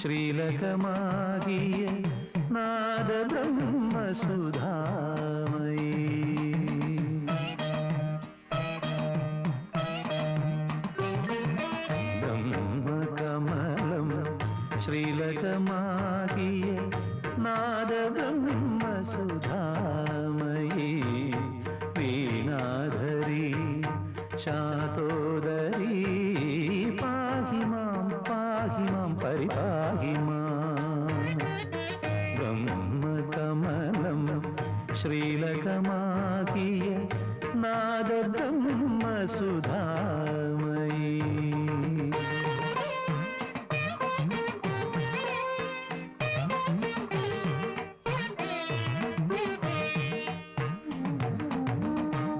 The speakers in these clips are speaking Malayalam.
ശ്രീലകമാകിയ നാദബ്രഹ്മസുധാമയീ ബ്രഹ്മകമലം ശ്രീലകമാകിയ നാദബ്രഹ്മസുധാമയീ വീണാധരി ശാതോദരീ പാഹി മാം പരിപാഹി മാം ബ്രഹ്മകമലം ശ്രീലകമാകിയ നാദബ്രഹ്മസുധാമയീ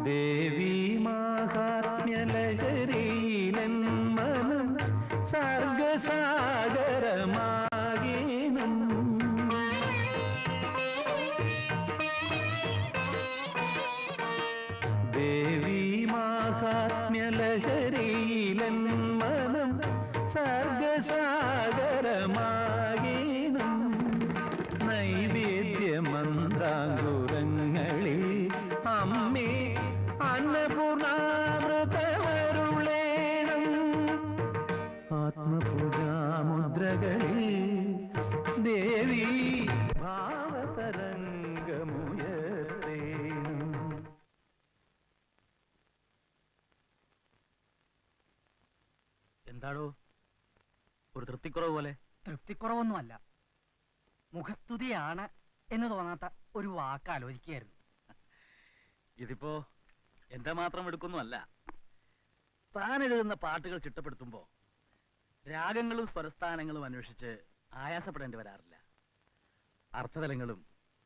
ദേവീ മാഹാത്മ്യലഹരീലൻ മനം സർഗസാഗരമാകേണം ദേവീ മാഹാത്മ്യലഹരീലൻ മനം സർഗസാഗരമാകേണം നൈവേദ്യമന്ത്രാങ്കുരങ്ങളിൽ അമ്മേ അന്നപൂർണാമൃതമരുളേണം ആത്മപൂജാമുദ്രകളിൽ ദേവി ഭാവതരംഗമുയർത്തേണം. എന്താടോ ഒരു തൃപ്തിക്കുറവ് പോലെ? തൃപ്തിക്കുറവൊന്നുമല്ല, മുഖസ്തുതിയാണ് എന്ന് തോന്നാത്ത ഒരു വാക്ക് ആലോചിക്കുകയായിരുന്നു. ഇതിപ്പോ എന്റെ മാത്രം എടുക്കൊന്നുമല്ല. താൻ എഴുതുന്ന പാട്ടുകൾ ചിട്ടപ്പെടുത്തുമ്പോ രാഗങ്ങളും സ്വരസ്ഥാനങ്ങളും അന്വേഷിച്ച് ആയാസപ്പെടേണ്ടി വരാറില്ല. അർത്ഥതലങ്ങളും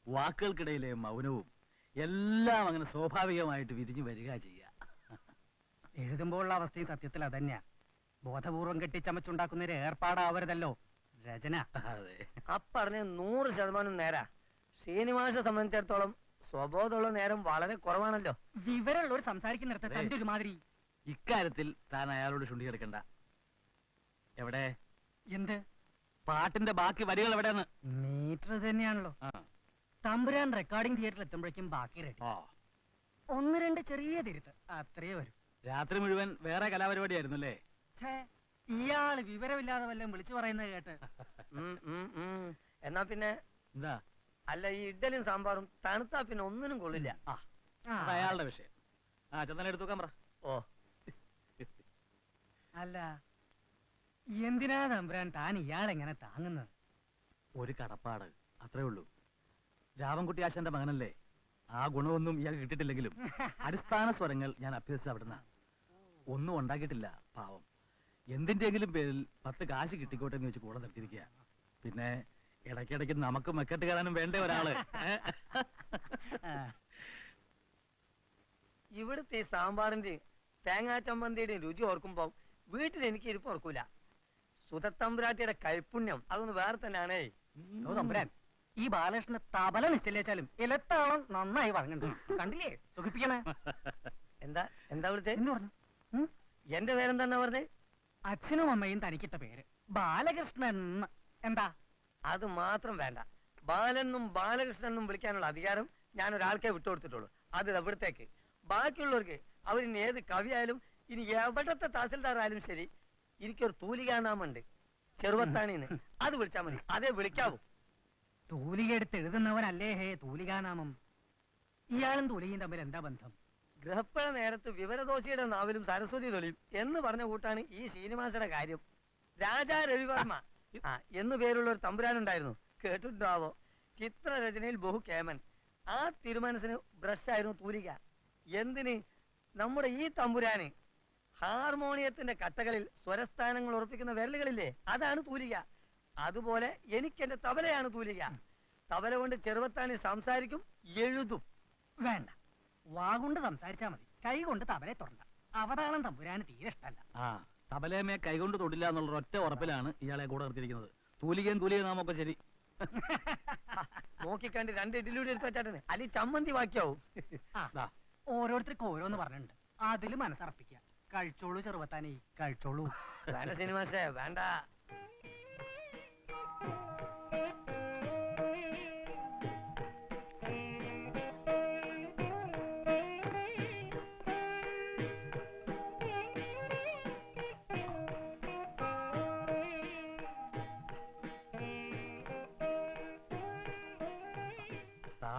വാക്കുകൾക്കിടയിലെ മൗനവും എല്ലാം അങ്ങനെ സ്വാഭാവികമായിട്ട് വിരിഞ്ഞു വരിക ചെയ്യുക. എഴുതുമ്പോഴുള്ള അവസ്ഥയും സത്യത്തിൽ അതന്നെയാ. ബോധപൂർവം കെട്ടിച്ചമച്ചുണ്ടാക്കുന്ന ഒരു ഏർപ്പാടാവരുതല്ലോ രചന. അതെ, അപ്പറഞ്ഞ 100% നേരാ. ശ്രീനിവാസ സംബന്ധിച്ചിടത്തോളം സ്വബോധമുള്ള നേരം വളരെ കുറവാണല്ലോ. വിവരമുള്ളവർ സംസാരിക്കുന്നിടത്ത് തന്റെ ഒരു മാതിരി. ഇക്കാര്യത്തിൽ താൻ അയാളോട് ചുണ്ടിയെടുക്കണ്ട. എവിടെ എന്ത് പാട്ടിന്റെ ബാക്കി വരികൾ എവിടെയാണ്? മീറ്റർ തന്നെയാണല്ലോ. തമ്പുരാൻ റെക്കോർഡിംഗ് തിയേറ്ററിൽ എത്തുമ്പോഴേക്കും ബാക്കി റെഡി. 1-2 ചെറിയ തിരുത്ത് അത്രേ വരും. രാത്രി മുഴുവൻ വേറെ കലാപരിപാടിയായിരുന്നു അല്ലേ? ഇയാള് വിവരമില്ലാതെ വല്ലതും വിളിച്ചു പറയുന്നത് കേട്ട്. എന്നാ പിന്നെ എന്താ? അല്ല, ഈ ഇഡ്ഡലിയും സാമ്പാറും തണുത്താ പിന്നെ ഒന്നിനും കൊള്ളില്ല. അയാളുടെ വിഷയം. ചെന്നാലും എടുത്തു നോക്കാൻ പറ. ഓ, അല്ല, എന്തിനാ തമ്പുരാൻ താൻ ഇയാളെങ്ങനെ താങ്ങുന്നത്? ഒരു കടപ്പാട്, അത്രേ ഉള്ളൂ. രാമൻകുട്ടി ആശാന്റെ മകനല്ലേ, ആ ഗുണമൊന്നും ഇയാൾ കിട്ടിയിട്ടില്ലെങ്കിലും അടിസ്ഥാന സ്വരങ്ങൾ ഞാൻ അഭ്യസിച്ച അവിടുന്ന്. ഒന്നും ഉണ്ടാക്കിയിട്ടില്ല പാവം. എന്തിന്റെങ്കിലും പേരിൽ 10 കാശ് കിട്ടിക്കോട്ടെ എന്ന് വെച്ച് കൂടെ നിർത്തിയിരിക്കുക. പിന്നെ ഇടയ്ക്കിടയ്ക്ക് നമുക്ക് മെക്കെട്ട് കയറാനും വേണ്ടേ ഒരാള്. ഇവിടുത്തെ ഈ സാമ്പാറിന്റെ തേങ്ങാ ചമ്മന്തിയുടെ രുചി ഓർക്കുമ്പോ വീട്ടിൽ എനിക്ക് ഇരിപ്പ് ഓർക്കൂല. സുധത്തമ്പുരാട്ടിയുടെ കൈപ്പുണ്യം അതൊന്ന് വേറെ തന്നെയാണേ. തമ്പുരാൻ, ഈ ബാലകൃഷ്ണന് തബല നിശ്ചയിച്ചാലും ഇലത്താളം നന്നായി പറഞ്ഞിട്ടുണ്ട്. കണ്ടില്ലേ സുഖിപ്പിക്കണേ. എന്താ എന്താ വിളിച്ചേ? എന്ന് പറഞ്ഞു. എന്റെ പേരെന്താ പറഞ്ഞേ? അച്ഛനും അമ്മയും തനിക്കിട്ട പേര് ബാലകൃഷ്ണൻ. എന്താ? അത് മാത്രം വേണ്ട. ബാലെന്നും ബാലകൃഷ്ണനും വിളിക്കാനുള്ള അധികാരം ഞാൻ ഒരാൾക്കേ വിട്ടുകൊടുത്തിട്ടുള്ളൂ. അത് എവിടത്തേക്ക്. ബാക്കിയുള്ളവർക്ക് അവരിനി ഏത് കവിയായാലും ഇനി എവിടത്തെ തഹസിൽദാർ ആയാലും ശരി, എനിക്കൊരു തൂലികാനാമുണ്ട്, ചെറുവത്താണിന്ന്. അത് വിളിച്ചാൽ മതി. അതേ വിളിക്കാവൂ. തൂലിക എടുത്ത് എഴുതുന്നവനല്ലേ ഹേ തൂലികാനാമം. ഇയാളും തൂലികയും തമ്മിൽ എന്താ ബന്ധം? ഗൃഹപ്പഴ നേരത്ത് വിവരദോഷിയുടെ നാവിലും സരസ്വതി തൊളിയും എന്ന് പറഞ്ഞ കൂട്ടാണ് ഈ ശ്രീനിവാസയുടെ കാര്യം. രാജാ രവിവർമ്മ എന്നു പേരുള്ള ഒരു തമ്പുരാനുണ്ടായിരുന്നു, കേട്ടിട്ടുണ്ടാവോ? ചിത്രരചനയിൽ ബഹു കേമൻ. ആ തിരുമനസിന് ബ്രഷായിരുന്നു തൂലിക. എന്തിന്? നമ്മുടെ ഈ തമ്പുരാന് ഹാർമോണിയത്തിന്റെ കട്ടകളിൽ സ്വരസ്ഥാനങ്ങൾ ഉറപ്പിക്കുന്ന വിരലുകളില്ലേ, അതാണ് തൂലിക. അതുപോലെ എനിക്ക് എന്റെ തബലയാണ് തൂലിക. തബല കൊണ്ട് ചെറുവത്താണി സംസാരിക്കും, എഴുതും. വേണ്ട, വാഗുകൊണ്ട് സംസാരിച്ചാ മതി, കൈ കൊണ്ട് തബലെ തൊണ്ട. അവതാളം തമ്പുരാന് തീരെ ഇഷ്ടമല്ല. തബലയമേ കൈകൊണ്ട് തൊടില്ല എന്നുള്ള ഒറ്റ ഉറപ്പിലാണ് ഇയാളെ കൂടെ നിർത്തിയിരിക്കുന്നത്. തൂലികയും തൂലികയും നാമൊക്കെ ശരി. നോക്കിക്കണ്ട് 2 ഇഡ്ഡലിയുടെ എടുത്ത് വെച്ചാട്ടെ, അല്ലെങ്കിൽ ചമ്മന്തി ബാക്കിയാവും. ഓരോരുത്തർക്ക് ഓരോന്ന് പറഞ്ഞിട്ടുണ്ട്, അതില് മനസ്സർപ്പിക്കുക. കഴിച്ചോളൂ ചെറുവത്താനേ, കഴിച്ചോളൂ. വേണ്ട ശ്രീനിവാസേ, വേണ്ട.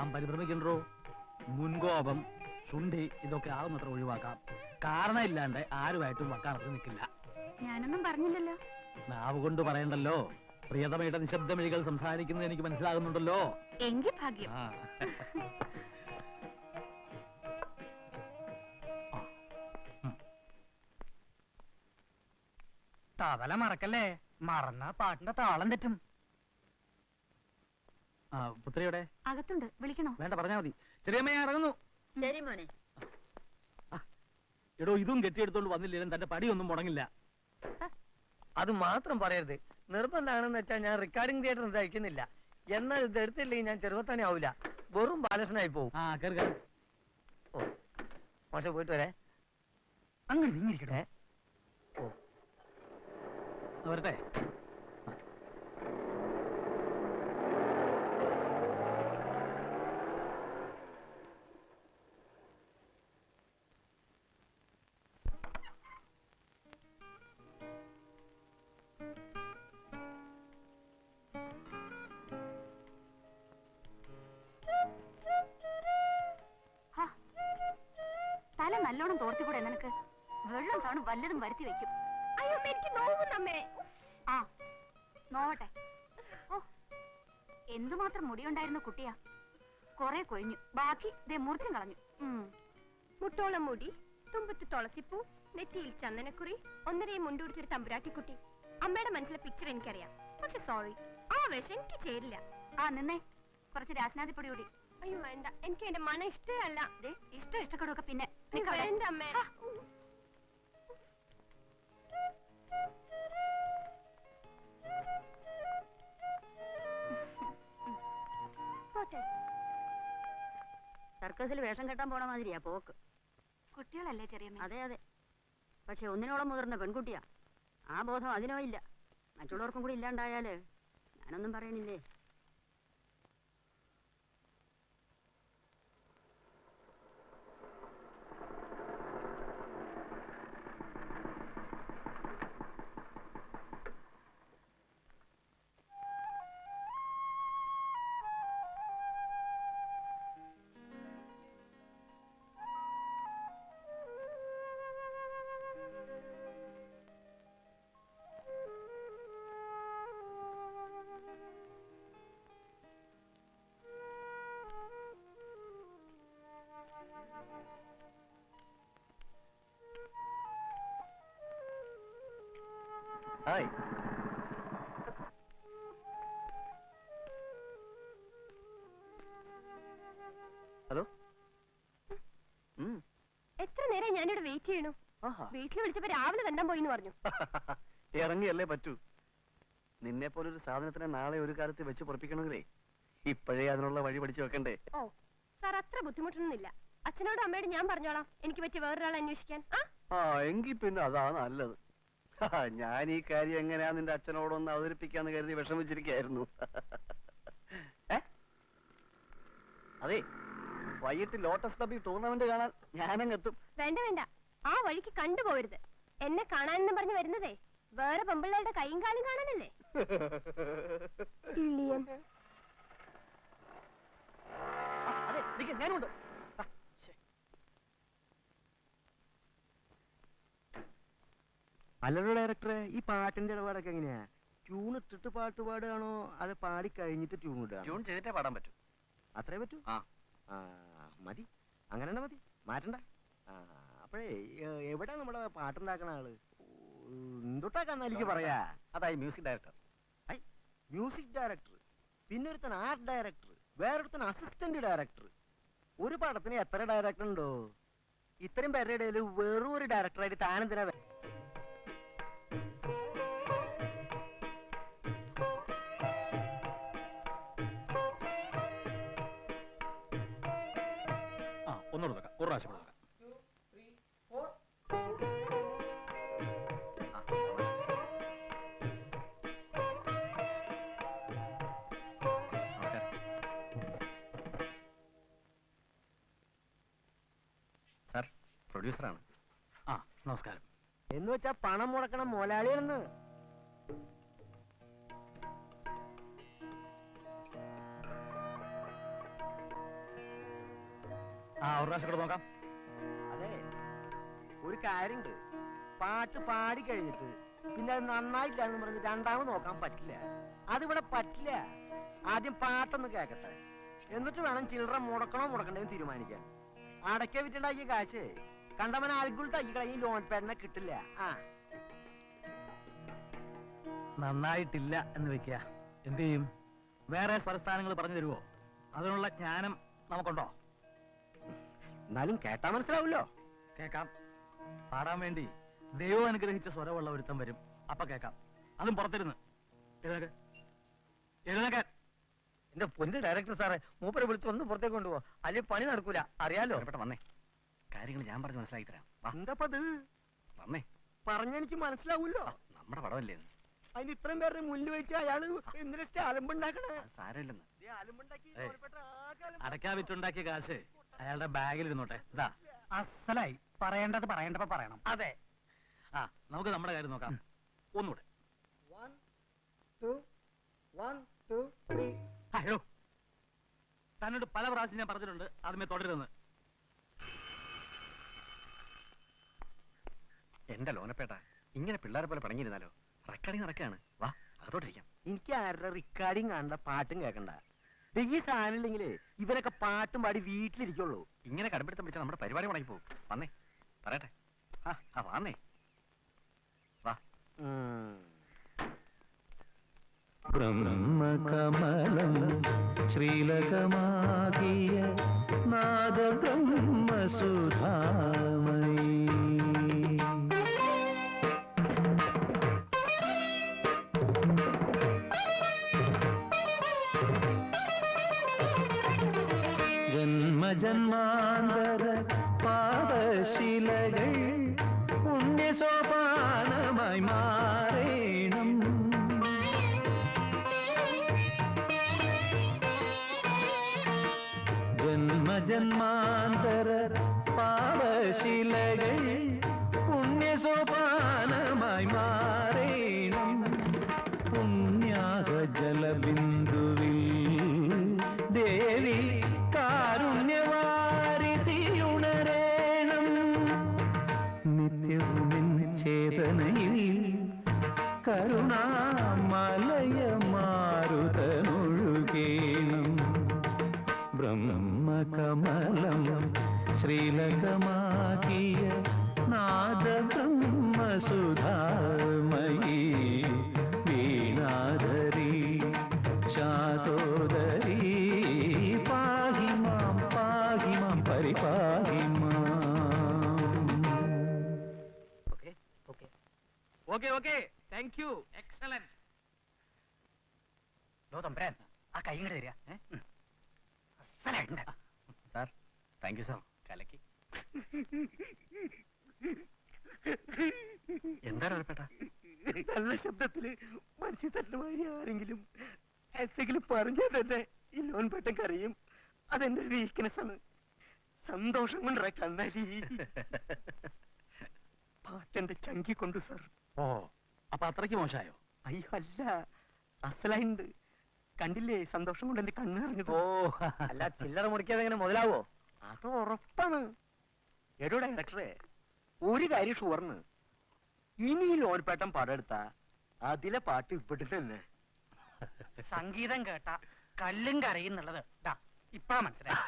താൻ പരിഭ്രമിക്കണ്ടോ. മുൻകോപം, ശുണ്ഠി ഇതൊക്കെ ആവുന്നത്ര ഒഴിവാക്കാം. കാരണമില്ലാണ്ട് ആരുമായിട്ടും വക്കാനത്ത് നിൽക്കില്ല. ഞാനൊന്നും പറഞ്ഞില്ലല്ലോ. നാവ് കൊണ്ട് പറയണ്ടല്ലോ. പ്രിയതമയുടെ നിശബ്ദമിഴികൾ സംസാരിക്കുന്നത് എനിക്ക് മനസ്സിലാകുന്നുണ്ടല്ലോ. എങ്കിൽ ഭാഗ്യം. ആ. തവല മറക്കല്ലേ, മറന്നാ പാട്ടിന്റെ താളം തെറ്റും. ആ, പുത്രിയുടെ അകത്തുണ്ട്, വിളിക്കണോ? വേണ്ട, പറഞ്ഞാ മതി. ചെറിയമ്മ ഇറങ്ങുന്നു. ശരി മോനെ. എടോ, ഇതും കെട്ടിയെടുത്തോണ്ട് വന്നില്ലെങ്കിലും തന്റെ പടിയൊന്നും മുടങ്ങില്ല. അത് മാത്രം പറയരുത്. നിർബന്ധമാണെന്ന് വെച്ചാൽ ഞാൻ റെക്കോർഡിംഗ് തിയേറ്റർ തയ്ക്കുന്നില്ല. എന്നാൽ ഇത് എടുത്തില്ലെങ്കിൽ ഞാൻ ചെറുപ്പത്താനെ ആവില്ല, വെറും ബാലകൃഷ്ണനായി പോവും. ആ, കേറി കേറി. ഓ, മാഷെ പോയിട്ട് വരെ. അങ്ങനെ നീങ്ങിരിക്കട്ടെ. ഓ, വരട്ടെ. തല നല്ലോണം തോർത്തിക്കൂടെ നിനക്ക്? വെള്ളം കാണും വല്ലതും വരുത്തി വെക്കും. അയ്യോ, എനിക്ക് നോവുന്നമ്മേ. ആ, നോവട്ടെ. ഓ, എന്തുമാത്രം മുടിയുണ്ടായിരുന്ന കുട്ടിയാ. കൊറേ കൊഴിഞ്ഞു, ബാക്കി ദേ മുറിച്ചും കളഞ്ഞു. മുട്ടോളം മുടി, തുമ്പത്ത് തുളസിപ്പൂ, നെറ്റിയിൽ ചന്ദനക്കുറി, ഒന്നരയും മുണ്ടുപിടിച്ചൊരു തമ്പുരാട്ടിക്കുട്ടി. അമ്മയുടെ മനസ്സിലെ പിക്ചർ എനിക്കറിയാം. പക്ഷെ സോറി, ആ വേഷം എനിക്ക് ചേരില്ല. ആ, നിന്നേ. കുറച്ച് രാസനാദിപ്പൊടി കൂടി. അയ്യോ വേണ്ട, എനിക്ക് എന്റെ മണം ഇഷ്ടമല്ല. ഇഷ്ടപ്പെടുമൊക്കെ പിന്നെ. വേണ്ട അമ്മേ. സർക്കസിൽ വേഷം കെട്ടാൻ പോണ മാതിരിയാ പോക്ക്. കുട്ടികളല്ലേ ചെറിയ? അതെ അതെ, പക്ഷെ ഒന്നിനോളം മുതിർന്ന പെൺകുട്ടിയാ. ആ ബോധം അതിനോ ഇല്ല. മറ്റുള്ളവർക്കും കൂടി ഇല്ലാണ്ടായാല് ഞാനൊന്നും പറയണില്ലേ. ഹായ്. ഹലോ. എത്ര നേരം ഞാനിവിടെ വെയിറ്റ് ചെയ്യണു. വീട്ടിൽ വിളിച്ചപ്പോ രാവിലെ തന്നെ പോയിന്ന് പറഞ്ഞു. ഇറങ്ങിയല്ലേ പറ്റൂ. നിന്നെ പോലൊരു സാധനത്തിനെ നാളെ ഒരു കാലത്ത് വെച്ച് പൊറപ്പിക്കണമെങ്കിലേ ഇപ്പോഴേ അതിനുള്ള വഴി പഠിച്ചു വെക്കണ്ടേ. ഓ സാർ, അത്ര ബുദ്ധിമുട്ടൊന്നുമില്ല. അച്ഛനോടും അമ്മയോടും ഞാൻ പറഞ്ഞോളാം എനിക്ക് പറ്റിയ വേറൊരാളെ അന്വേഷിക്കാൻ. ആ, എങ്കിൽ പിന്നെ അതാ നല്ലത്. ഞാൻ ഈ കാര്യം എങ്ങനെയാ നിന്റെ അച്ഛനോടൊന്ന് അവതരിപ്പിക്കാന്ന് കരുതി വിഷമിച്ചിരിക്കായിരുന്നു. അതെ, വൈകിട്ട് ലോട്ടസ് ക്ലബിൽ ടൂർണമെന്റ് കാണാൻ ഞാനങ്ങെത്തും. വേണ്ട വേണ്ട, ആ വഴിക്ക് കണ്ടുപോകരുത്. എന്നെ കാണാനെന്ന് പറഞ്ഞു വരുന്നതേ വേറെ പെമ്പിള്ളേരുടെ കൈയും കാലും കാണാനല്ലേ. ഇള്ളിയൻ. അതെ, ഞാനുണ്ട്. അല്ലല്ലോ ഡയറക്ടറെ, ഈ പാട്ടിന്റെ ഇടപാടൊക്കെ എങ്ങനെയാ? ട്യൂൺ ഇട്ടിട്ട് പാട്ട് പാടുകയാണോ അത് പാടി കഴിഞ്ഞിട്ട് ട്യൂൺ ഇടുക? ട്യൂൺ ചെയ്തിട്ടേ പാടാൻ പറ്റും. അത്രേ പറ്റൂ? ആ, മതി, അങ്ങനെ തന്നെ മതി, മാറ്റണ്ട. അപ്പോഴേ എവിടെ നമ്മുടെ പാട്ടുണ്ടാക്കണ ആള്? എന്തൊട്ടാക്കാന്ന് എനിക്ക് പറയാ. അതായി മ്യൂസിക് ഡയറക്ടർ. മ്യൂസിക് ഡയറക്ടർ, പിന്നെ ഒരുത്തൻ ആർട്ട് ഡയറക്ടർ, വേറൊരുത്തൻ അസിസ്റ്റന്റ് ഡയറക്ടർ. ഒരു പടത്തിന് എത്ര ഡയറക്ടർ ഉണ്ടോ? ഇത്രയും പേരുടെ ഇടയിൽ വെറും ഒരു ഡയറക്ടറായിട്ട് താനെന്തിനാ? ഒന്നുകൂടെ നോക്കാം, ഒരു പ്രാവശ്യം നോക്കാം. സാർ, പ്രൊഡ്യൂസറാണ്. ആ, നമസ്കാരം. എന്ന് വെച്ചാ പണം മുടക്കണം മുതലാളിയാണെന്ന്. ഒരു പ്രാവശ്യം കൂടെ നോക്കാം. അതെ, ഒരു കാര്യണ്ട്. പാട്ട് പാടി കഴിഞ്ഞിട്ട് പിന്നെ അത് നന്നായില്ല എന്ന് പറഞ്ഞ് രണ്ടാമത് നോക്കാൻ പറ്റില്ല. അതിവിടെ പറ്റില്ല. ആദ്യം പാട്ടൊന്ന് കേക്കട്ടെ, എന്നിട്ട് വേണം ചില്ലറ മുടക്കണോ മുടക്കണ്ടേന്ന് തീരുമാനിക്കാൻ. അടയ്ക്ക വിറ്റുണ്ടാക്കിയ കാശ് കണ്ടവൻ ആൽഗുൾട്ടാക്കി കളയും. ലോൺ പേരനെ കിട്ടില്ല. ആ, നന്നായിട്ടില്ല എന്ന് വെക്കുക, എന്ത് ചെയ്യും? വേറെ സ്വരസ്ഥാനങ്ങൾ പറഞ്ഞു തരുമോ? അതിനുള്ള ജ്ഞാനം നമുക്കുണ്ടോ? എന്നാലും കേട്ടാ മനസ്സിലാവൂല്ലോ. കേക്കാം. പാടാൻ വേണ്ടി ദൈവം അനുഗ്രഹിച്ച സ്വരമുള്ള ഒരുത്തം വരും, അപ്പൊ കേക്കാം. അതും പുറത്തിരുന്ന്. എഴുന്നേക്ക്, എഴുന്നേക്കാൻ. എന്റെ പൊന്ന് ഡയറക്ടർ സാറേ, മൂപ്പരെ വിളിച്ച് ഒന്ന് പുറത്തേക്ക് കൊണ്ടുപോ, അല്ലെങ്കിൽ പണി നടക്കൂല. അറിയാലോ. വന്നേ, കാര്യങ്ങൾ ഞാൻ പറഞ്ഞ് മനസ്സിലാക്കി തരാം. എന്താപ്പത് വന്നേ, പറഞ്ഞെനിക്ക് മനസ്സിലാവൂല്ലോ. നമ്മുടെ പടമല്ലേ? അതിന് ഇത്രയും പേരുടെ മുന്നിൽ വെച്ച് അയാള് എന്തിനാ അലമ്പുണ്ടാക്കണേ? സാരമില്ലെന്ന്. അലമ്പുണ്ടാക്കി അടയ്ക്കാ വിറ്റുണ്ടാക്കിയ കാശ് അയാളുടെ ബാഗിൽ ഇരുന്നോട്ടെ. ഇതാ അസലായി. പറയേണ്ടത് പറയേണ്ടപ്പോ പറയണം. അതെ. ആ, നമുക്ക് നമ്മുടെ കാര്യം നോക്കാം. ഒന്നുകൂടെ. 1 2 1 2 3. അയ്യോ, തന്നോട് പല പ്രാവശ്യം ഞാൻ പറഞ്ഞിട്ടുണ്ട് ആദ്യമേ തുടരുന്ന്. എന്റെ ലോനപ്പേട്ട, ഇങ്ങനെ പിള്ളേരെ പോലെ പടങ്ങിയിരുന്നാലോ? റെക്കോർഡിങ് നടക്കുകയാണ്. വാ, അകത്തോട്ടിരിക്കാം. എനിക്ക് ആരുടെ റിക്കാർഡിങ് കാണണ്ട, പാട്ടും കേൾക്കണ്ട. ഈ സാധനം ഇല്ലെങ്കിലേ ഇവരൊക്കെ പാട്ടും പാടി വീട്ടിലിരിക്കുള്ളൂ. ഇങ്ങനെ കടുപ്പിടുത്തം പിടിച്ചാൽ നമ്മുടെ പരിപാടി മുടങ്ങി പോകും. വന്നേ, പറയട്ടെ. ആ വന്നേ, വാ. ബ്രഹ്മകമലം ശ്രീലകമാകിയ നാദബ്രഹ്മസുധാമയീ ജന്മജന്മാന്തര പാദശിലകൾ പുണ്യസോപാനമായി മാറേണം. ജന്മജന്മാന്തര പാദശിലകൾ പുണ്യസോപാനമായി മാറേണം. പുണ്യാഹ ജലബിന്ദുവിൽ ദേവി കാരുണ്യവാരിതിയുണരേണം. നിത്യവും ചേതനയിൽ കരുണാമലയമാരുതനൊഴുകേണം. ബ്രഹ്മകമലം ശ്രീലകമാകിയ നാദബ്രഹ്മസുധാമയീ വീണാധരി ശാതോദരീ പാഹി മാം പരിപാഹി മാം. Okay, thank you, excellent. തമ്പുരാൻ, ആ കൈ ഇങ്ങോട്ട് തരിക. Sir, thank you sir. കലക്കി. എന്താണ് ഉറപ്പേട്ട? നല്ല ശബ്ദത്തില് മനസ്സിൽ തട്ടുമാതിരി ആരെങ്കിലും എന്തെങ്കിലും പറഞ്ഞാൽ തന്നെ ഈ ലോൺ പെട്ടെന്ന് കറിയും. അതെന്റെ വീക്ക്നെസ് ആണ്. സന്തോഷം കൊണ്ടാ കണ്ണാലി. പാട്ടെന്റെ ചങ്കി കൊണ്ടു സാർ. ഓ, അപ്പൊ അത്രയ്ക്ക് മോശമായോ? അയ്യോ അല്ല, അസലായിണ്ട്. കണ്ടില്ലേ സന്തോഷം കൊണ്ട് എന്റെ കണ്ണ് നിറഞ്ഞത്. ഓ, അല്ല ചില്ലറ മുറിക്കാതെ എങ്ങനെ മുതലാവോ? അത് ഉറപ്പാണ്. എടോ ഡയറക്ടറെ, ഒരു കാര്യം ഷുവർന്ന്, ഇനി ഈ ലോൺപേട്ടൻ പടം എടുത്താ അതിലെ പാട്ട് ഇവിടെ തന്നെ. സംഗീതം കേട്ട കല്ലും കരയുന്നുള്ളത് ഇപ്പഴാ മനസ്സിലായി.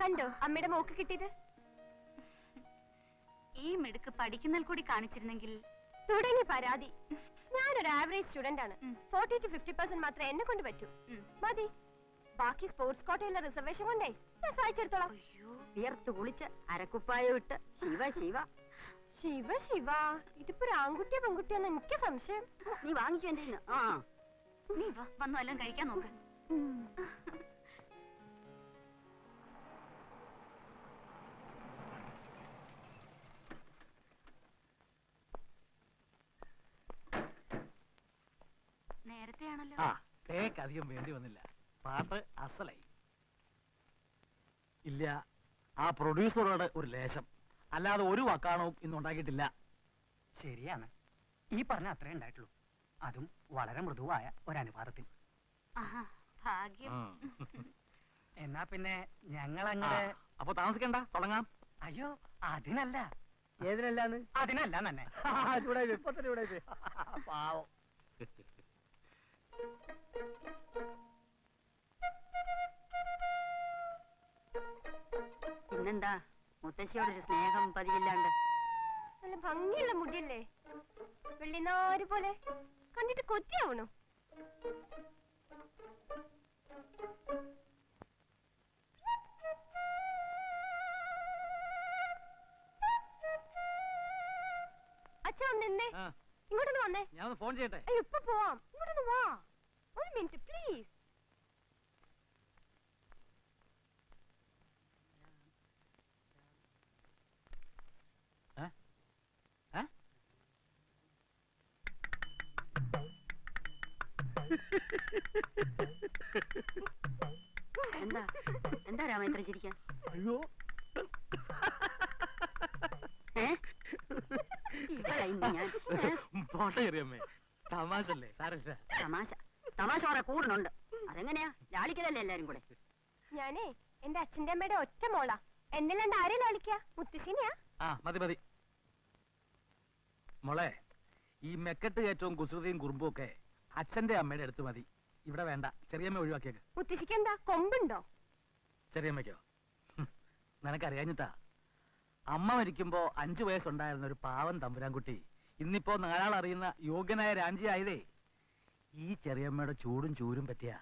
കണ്ടോ അമ്മയുടെ മോക്ക് കിട്ടിയത്? ഈ മിടുക്ക് പഠിക്കുന്നതിൽ കൂടി കാണിച്ചിരുന്നെങ്കിൽ. തുടങ്ങി പരാതി. ഞാനൊരു ആവറേജ് സ്റ്റുഡന്റ് ആണ്. 40 to 50% മാത്രമേ എന്നെ കൊണ്ട് പറ്റൂ. മതി. ബാക്കി സ്പോർട്സ് കോട്ടയിലെ റിസർവേഷൻ കൊണ്ടേ ഞാൻ സഹായിച്ചെടുത്തോളാം. വിയർത്ത് കുളിച്ച് അരക്കുപ്പായ വിട്ട് ശിവ ശിവ ശിവ ശിവ, ഇതിപ്പോ ഒരു ആൺകുട്ടിയോ പെൺകുട്ടിയോന്ന് എനിക്ക് സംശയം. നീ വാങ്ങിച്ചു എന്റെ കയ്യിന്ന്. ആ നീ വാ, വന്നു എല്ലാം കഴിക്കാൻ നോക്ക്. നേരത്തെയാണല്ലോ. ആ കേക്ക് അധികം വേണ്ടി വന്നില്ല. പാട്ട് അസലായി. ഇല്ല, ആ പ്രൊഡ്യൂസറോട് ഒരു ലേശം, അല്ലാതെ ഒരു വക്കാണവും ഇന്ന് ഉണ്ടാക്കിയിട്ടില്ല. ശരിയാണ്. ഈ പറഞ്ഞ അത്രേ ഉണ്ടായിട്ടുള്ളൂ. അതും വളരെ മൃദുവായ ഒരനുപാതത്തിൽ. ആഹാ, ഭാഗ്യം. എന്നാ പിന്നെ ഞങ്ങളങ്ങനെ. അപ്പൊ താമസിക്കണ്ട, തുടങ്ങാം. അയ്യോ അതിനല്ല. ഏതിനല്ലാന്ന്? അതിനല്ല തന്നെ. ചൂടായി ഇപ്പൊ തന്നെ ചൂടായി. പാവം. പിന്നെന്താ മുത്തശ്ശിയോടൊരു സ്നേഹം പതിയില്ലാണ്ട്. നല്ല ഭംഗിയുള്ള മുടിയല്ലേ, വെള്ളിനാര് പോലെ. കണ്ടിട്ട് കൊത്തിയാവണു. അച്ഛാ നിന്നേ, ഇങ്ങോട്ടൊന്ന് വന്നേ. ഞാൻ ഒന്ന് ഫോൺ ചെയ്യട്ടെ. അയ്യോ ഇപ്പൊ പോവാം. ഇങ്ങോട്ടൊന്ന് വാ, ഒരു മിനിറ്റ് പ്ലീസ്. എന്താ എന്താ രാമ ഇത്ര ചിരിക്കാൻ? അയ്യോ, ഞാൻ പോട്ടെ ചെറിയമ്മേ, തമാശല്ലേ, സാരമില്ല. തമാശ തമാശ കുറെ കൂടുന്നുണ്ട്. അതെങ്ങനെയാ? ലാളിക്കലല്ലേ എല്ലാരും കൂടെ. ഞാനേ എന്റെ അച്ഛന്റെ അമ്മയുടെ ഒറ്റ മോളാ. എന്നല്ലാണ്ട് ആരെയും ലാളിക്കാ? മുത്തശ്ശിനെയാ. ആ മതി മതി മോളെ. ഈ മെക്കെട്ട് കയറ്റവും കുസൃതിയും കുറുമ്പും ഒക്കെ അച്ഛന്റെ അമ്മയുടെ അടുത്ത് മതി. ഇവിടെ വേണ്ട. ചെറിയമ്മ ഒഴിവാക്കിയേക്ക്. മുത്തശ്ശിക്ക് എന്താ കൊമ്പുണ്ടോ? ചെറിയമ്മയ്ക്കോ? നിനക്കറിയാഞ്ഞിട്ടാ. അമ്മ മരിക്കുമ്പോ 5 വയസ്സുണ്ടായിരുന്ന ഒരു പാവം തമ്പുരാൻകുട്ടി ഇന്നിപ്പോ 4 ആൾ അറിയുന്ന യോഗ്യനായ രാഞ്ചി ആയതേ ഈ ചെറിയമ്മയുടെ ചൂടും ചൂരും പറ്റിയാ.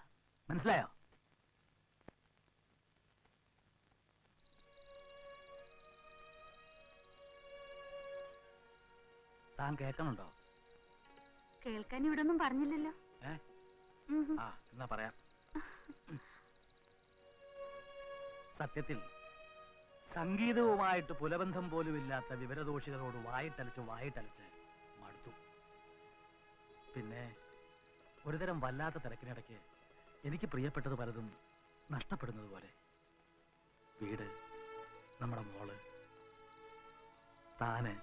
മനസ്സിലായോ? താൻ കേൾക്കണുണ്ടോ? കേൾക്കാൻ ഇവിടെ ഒന്നും പറഞ്ഞില്ലല്ലോ. ആ എന്നാ പറയാം. സത്യത്തിൽ സംഗീതവുമായിട്ട് പുലബന്ധം പോലും ഇല്ലാത്ത വിവരദോഷികളോട് വായിട്ടലച്ച് മടുത്തു. പിന്നെ ഒരുതരം വല്ലാത്ത തിരക്കിനിടയ്ക്ക് എനിക്ക് പ്രിയപ്പെട്ടത് പലതും നഷ്ടപ്പെടുന്നത് പോലെ. വീട്, നമ്മുടെ മോള്, താന്.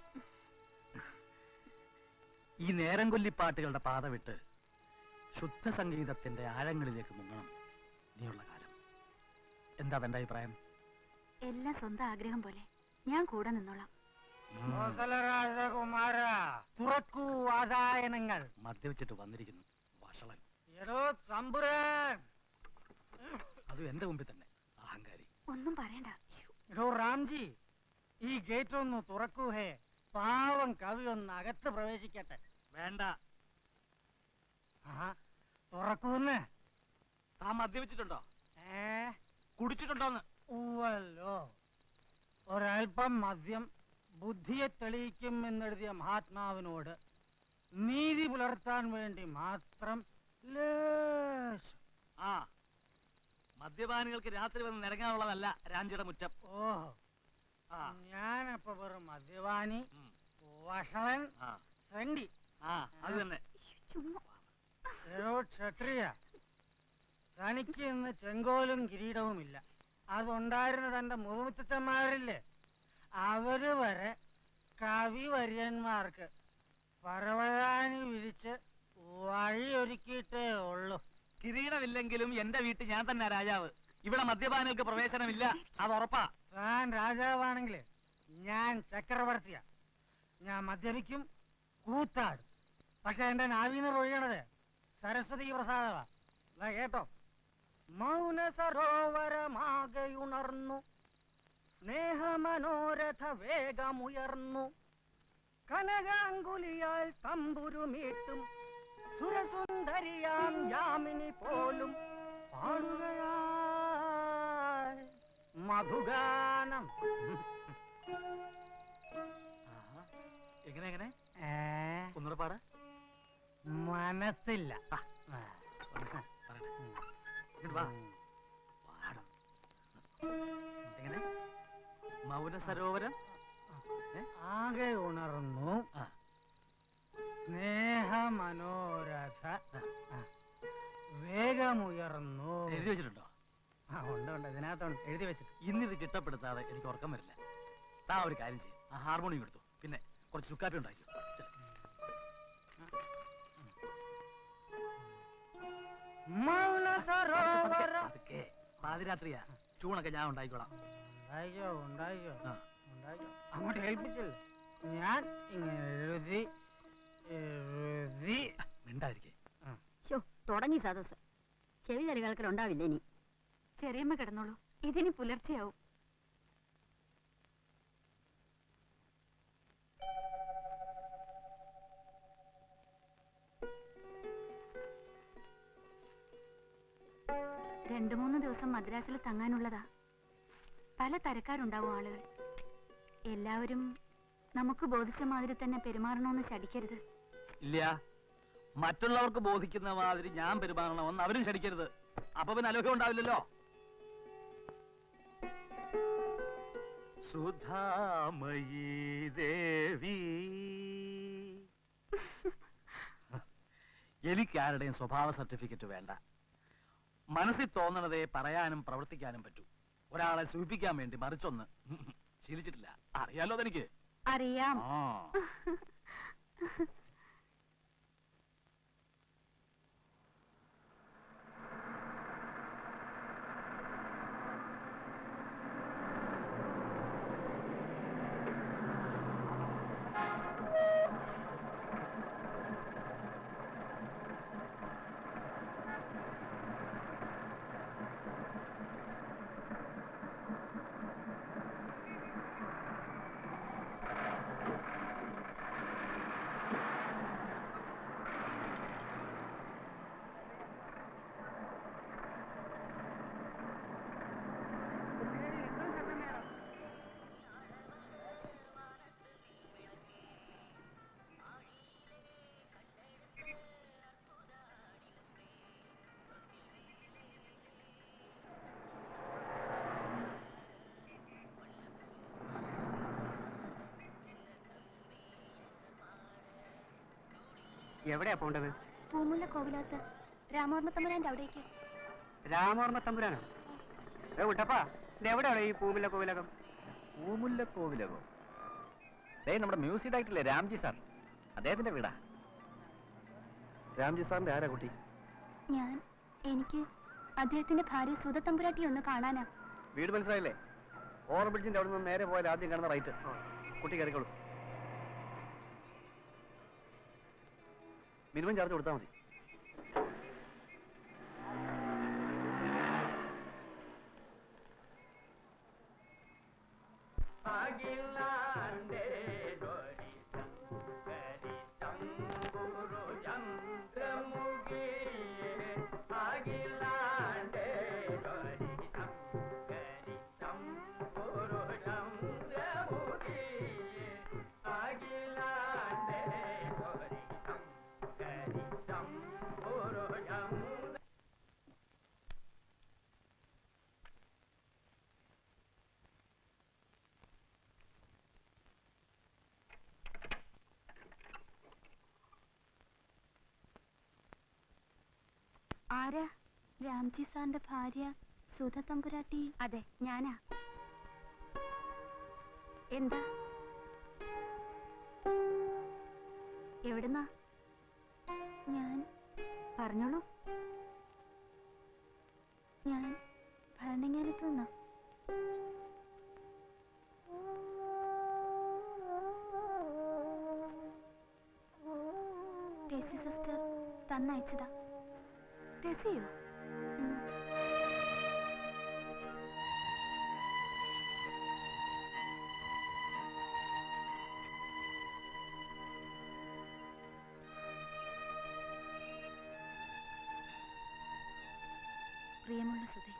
ഈ നേരം കൊല്ലിപ്പാട്ടുകളുടെ പാത വിട്ട് ശുദ്ധ സംഗീതത്തിന്റെ ആഴങ്ങളിലേക്ക് മുങ്ങണം നീയുള്ള കാലം. എന്താ തന്റെ അഭിപ്രായം? എല്ലാം സ്വന്തം ആഗ്രഹം പോലെ. ഞാൻ കൂടെ നിന്നോളാം. രാജകുമാര തുറക്കൂ വാതായനങ്ങൾ. മദ്യവെച്ചിട്ട് വന്നിരിക്കുന്നു വഷളൻ. എടോ തമ്പുരാൻ. അതും എന്റെ മുമ്പിൽ തന്നെ, അഹങ്കാരി. ഒന്നും പറയണ്ട. എടോ റാംജി, ഈ ഗേറ്റ് ഒന്ന് തുറക്കൂ. ഹേ, പാവം കവി ഒന്ന് അകത്ത് പ്രവേശിക്കട്ടെ. വേണ്ട. തുറക്കൂന്ന്. താൻ മദ്യവെച്ചിട്ടുണ്ടോ? കുടിച്ചിട്ടുണ്ടോന്ന്? ഊവല്ലോ. ഒരൽപ്പം മദ്യം ബുദ്ധിയെ തെളിയിക്കും എന്നെഴുതിയ മഹാത്മാവിനോട് നീതി പുലർത്താൻ വേണ്ടി മാത്രം ആ മദ്യപാനികൾക്ക് രാത്രി വന്ന് നിരങ്ങാനുള്ളതല്ല രാഞ്ചിയുടെ മുറ്റം. ഓഹോ, ഞാനപ്പൊ വെറും മദ്യപാനി, വഷളൻ, ഫ്രണ്ടി. അത് തന്നെ. ക്ഷത്രിയ, തനിക്ക് ഇന്ന് ചെങ്കോലും കിരീടവുമില്ല. അതുണ്ടായിരുന്ന തന്റെ മുറുമുത്തച്ഛന്മാരില്ലേ, അവര് വരെ കവിവര്യന്മാർക്ക് പരവതാനി വിരിച്ച് വഴിയൊരുക്കിയിട്ടേ ഉള്ളൂ. കിരീടമില്ലെങ്കിലും എന്റെ വീട്ടിൽ ഞാൻ തന്നെ രാജാവ്. ഇവിടെ മദ്യപാനികൾക്ക് പ്രവേശനമില്ല, അത് ഉറപ്പാ. താൻ രാജാവാണെങ്കിൽ ഞാൻ ചക്രവർത്തിയാ. ഞാൻ മദ്യപിക്കും, കൂത്താടും. പക്ഷെ എന്റെ നാവീന്ന് ഒഴുകണത് സരസ്വതി പ്രസാദമാ. കേട്ടോ? മൗന സരോവരമാകെയുണർന്നു സ്നേഹമനോരഥ വേഗമുയർന്നു കനകാങ്കുലിയാൽ തമ്പുരുമീട്ടും സുരസുന്ദരിയാം യാമിനി പോലും പാടുകയായി മധുഗാനം. എങ്ങനെ എങ്ങനെ ഏ, ഒന്നുകൂടെ പാട. മനസ്സില്ല. എങ്ങനെ മൗന സരോവരം ആകെ ഉണർന്നു ആ. സ്നേഹമനോരഥ വേഗമുയർന്നു. എഴുതി വെച്ചിട്ടുണ്ടോ? ഉണ്ട് ഉണ്ട്, ഇതിനകത്തുണ്ട്, എഴുതി വെച്ചിട്ട്. ഇന്നിത് ചിട്ടപ്പെടുത്താതെ എനിക്ക് ഉറക്കം വരില്ല. താ ഒരു കാര്യം ചെയ്യും, ആ ഹാർമോണിയം എടുത്തു, പിന്നെ കുറച്ച് ചുക്കാപ്പി ഉണ്ടാക്കിയോ. മൗന സരോവരം. അതൊക്കെ പാതിരാത്രിയാ, ചൂണൊക്കെ ഞാൻ ഉണ്ടായിക്കോളാം. ഉണ്ടായിക്കോ ഉണ്ടായിക്കോ ആ. ഉണ്ടായിക്കോ. അങ്ങോട്ട് ഏൽപ്പിച്ചില്ല, ഞാൻ ഇങ്ങനെ എഴുതി എഴുതി. മിണ്ടായിരിക്കേ. തുടങ്ങി സദസ്. ചെവി ചലികൾക്കൽ ഉണ്ടാവില്ല ഇനി. ചെറിയമ്മ കിടന്നോളൂ, ഇതിനി പുലർച്ചെയാവും. രണ്ടു മൂന്ന് ദിവസം മദ്രാസിൽ തങ്ങാനുള്ളതാ. പല തരക്കാരുണ്ടാവും ആളുകൾ. എല്ലാവരും നമുക്ക് ബോധിച്ച മാതിരി തന്നെ പെരുമാറണമെന്ന് ശടിക്കരുത്. ഇല്ല, മറ്റുള്ളവർക്ക് ബോധിക്കുന്ന മാതിരി ഞാൻ പെരുമാറണമെന്ന് അവരും ക്ഷണിക്കരുത്. അപ്പൊ പിന്നെ അലോഹ്യം ഉണ്ടാവില്ലല്ലോ. സുധാമയീ ദേവി. എനിക്കാരുടെയും സ്വഭാവ സർട്ടിഫിക്കറ്റ് വേണ്ട. മനസ്സിൽ തോന്നണതേ പറയാനും പ്രവർത്തിക്കാനും പറ്റൂ. ഒരാളെ സൂചിപ്പിക്കാൻ വേണ്ടി മറിച്ചൊന്ന് ശീലിച്ചിട്ടില്ല. അറിയാലോ അതെനിക്ക്. അറിയാം. ആ എവിടെയാ പോണ്ടത്? പൂമുല്ല കോവിലകത്ത് രാമവർമ്മ തമ്പുരാന്റെ അവിടേക്ക്. രാമവർമ്മ തമ്പുരാനോ? വിട്ടപ്പാ, ഇതെവിടെയാണ് ഈ പൂമുല്ല കോവിലകം? പൂമുല്ല കോവിലകോ? നമ്മുടെ മ്യൂസിക് ഡയറക്ടറില്ലേ രാംജി സാർ, അദ്ദേഹത്തിന്റെ വീടാ. രാംജി സാറിന്റെ ആരാ കുട്ടി? എനിക്ക് അദ്ദേഹത്തിന്റെ ഭാര്യ സുധ തമ്പുരാട്ടി ഒന്ന് കാണാനാ. വീട് മനസ്സിലായില്ലേ? ഓവർ ബ്രിഡ്ജിന്റെ അവിടെ നിന്ന് നേരെ പോയാൽ ആദ്യം കാണുന്ന റൈറ്റ്. കുട്ടി കയറിക്കോളൂ. മിനിമം ചാർജ് കൊടുത്താൽ മതി. ആരാ? രാംജി സാറിന്റെ ഭാര്യ സുധ തമ്പുരാട്ടി. അതെ, ഞാനാ. എന്താ? എവിടുന്നാ? ഞാൻ പറഞ്ഞോളൂ. ഞാൻ ഭരണങ്ങാനത്ത് നിന്നാ. ടെസി സിസ്റ്റർ തന്നയച്ചതാ. ടെസിയോ? പ്രിയമുള്ള സുധേ,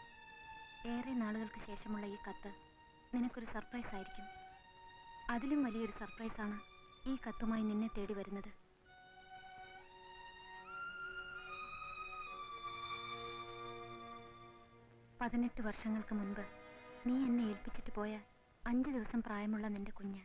ഏറെ നാളുകൾക്ക് ശേഷമുള്ള ഈ കത്ത് നിനക്കൊരു സർപ്രൈസ് ആയിരിക്കും. അതിലും വലിയൊരു സർപ്രൈസാണ് ഈ കത്തുമായി നിന്നെ തേടി വരുന്നത്. പതിനെട്ട് വർഷങ്ങൾക്ക് മുൻപ് നീ എന്നെ ഏൽപ്പിച്ചിട്ട് പോയ 5 ദിവസം പ്രായമുള്ള നിന്റെ കുഞ്ഞ്.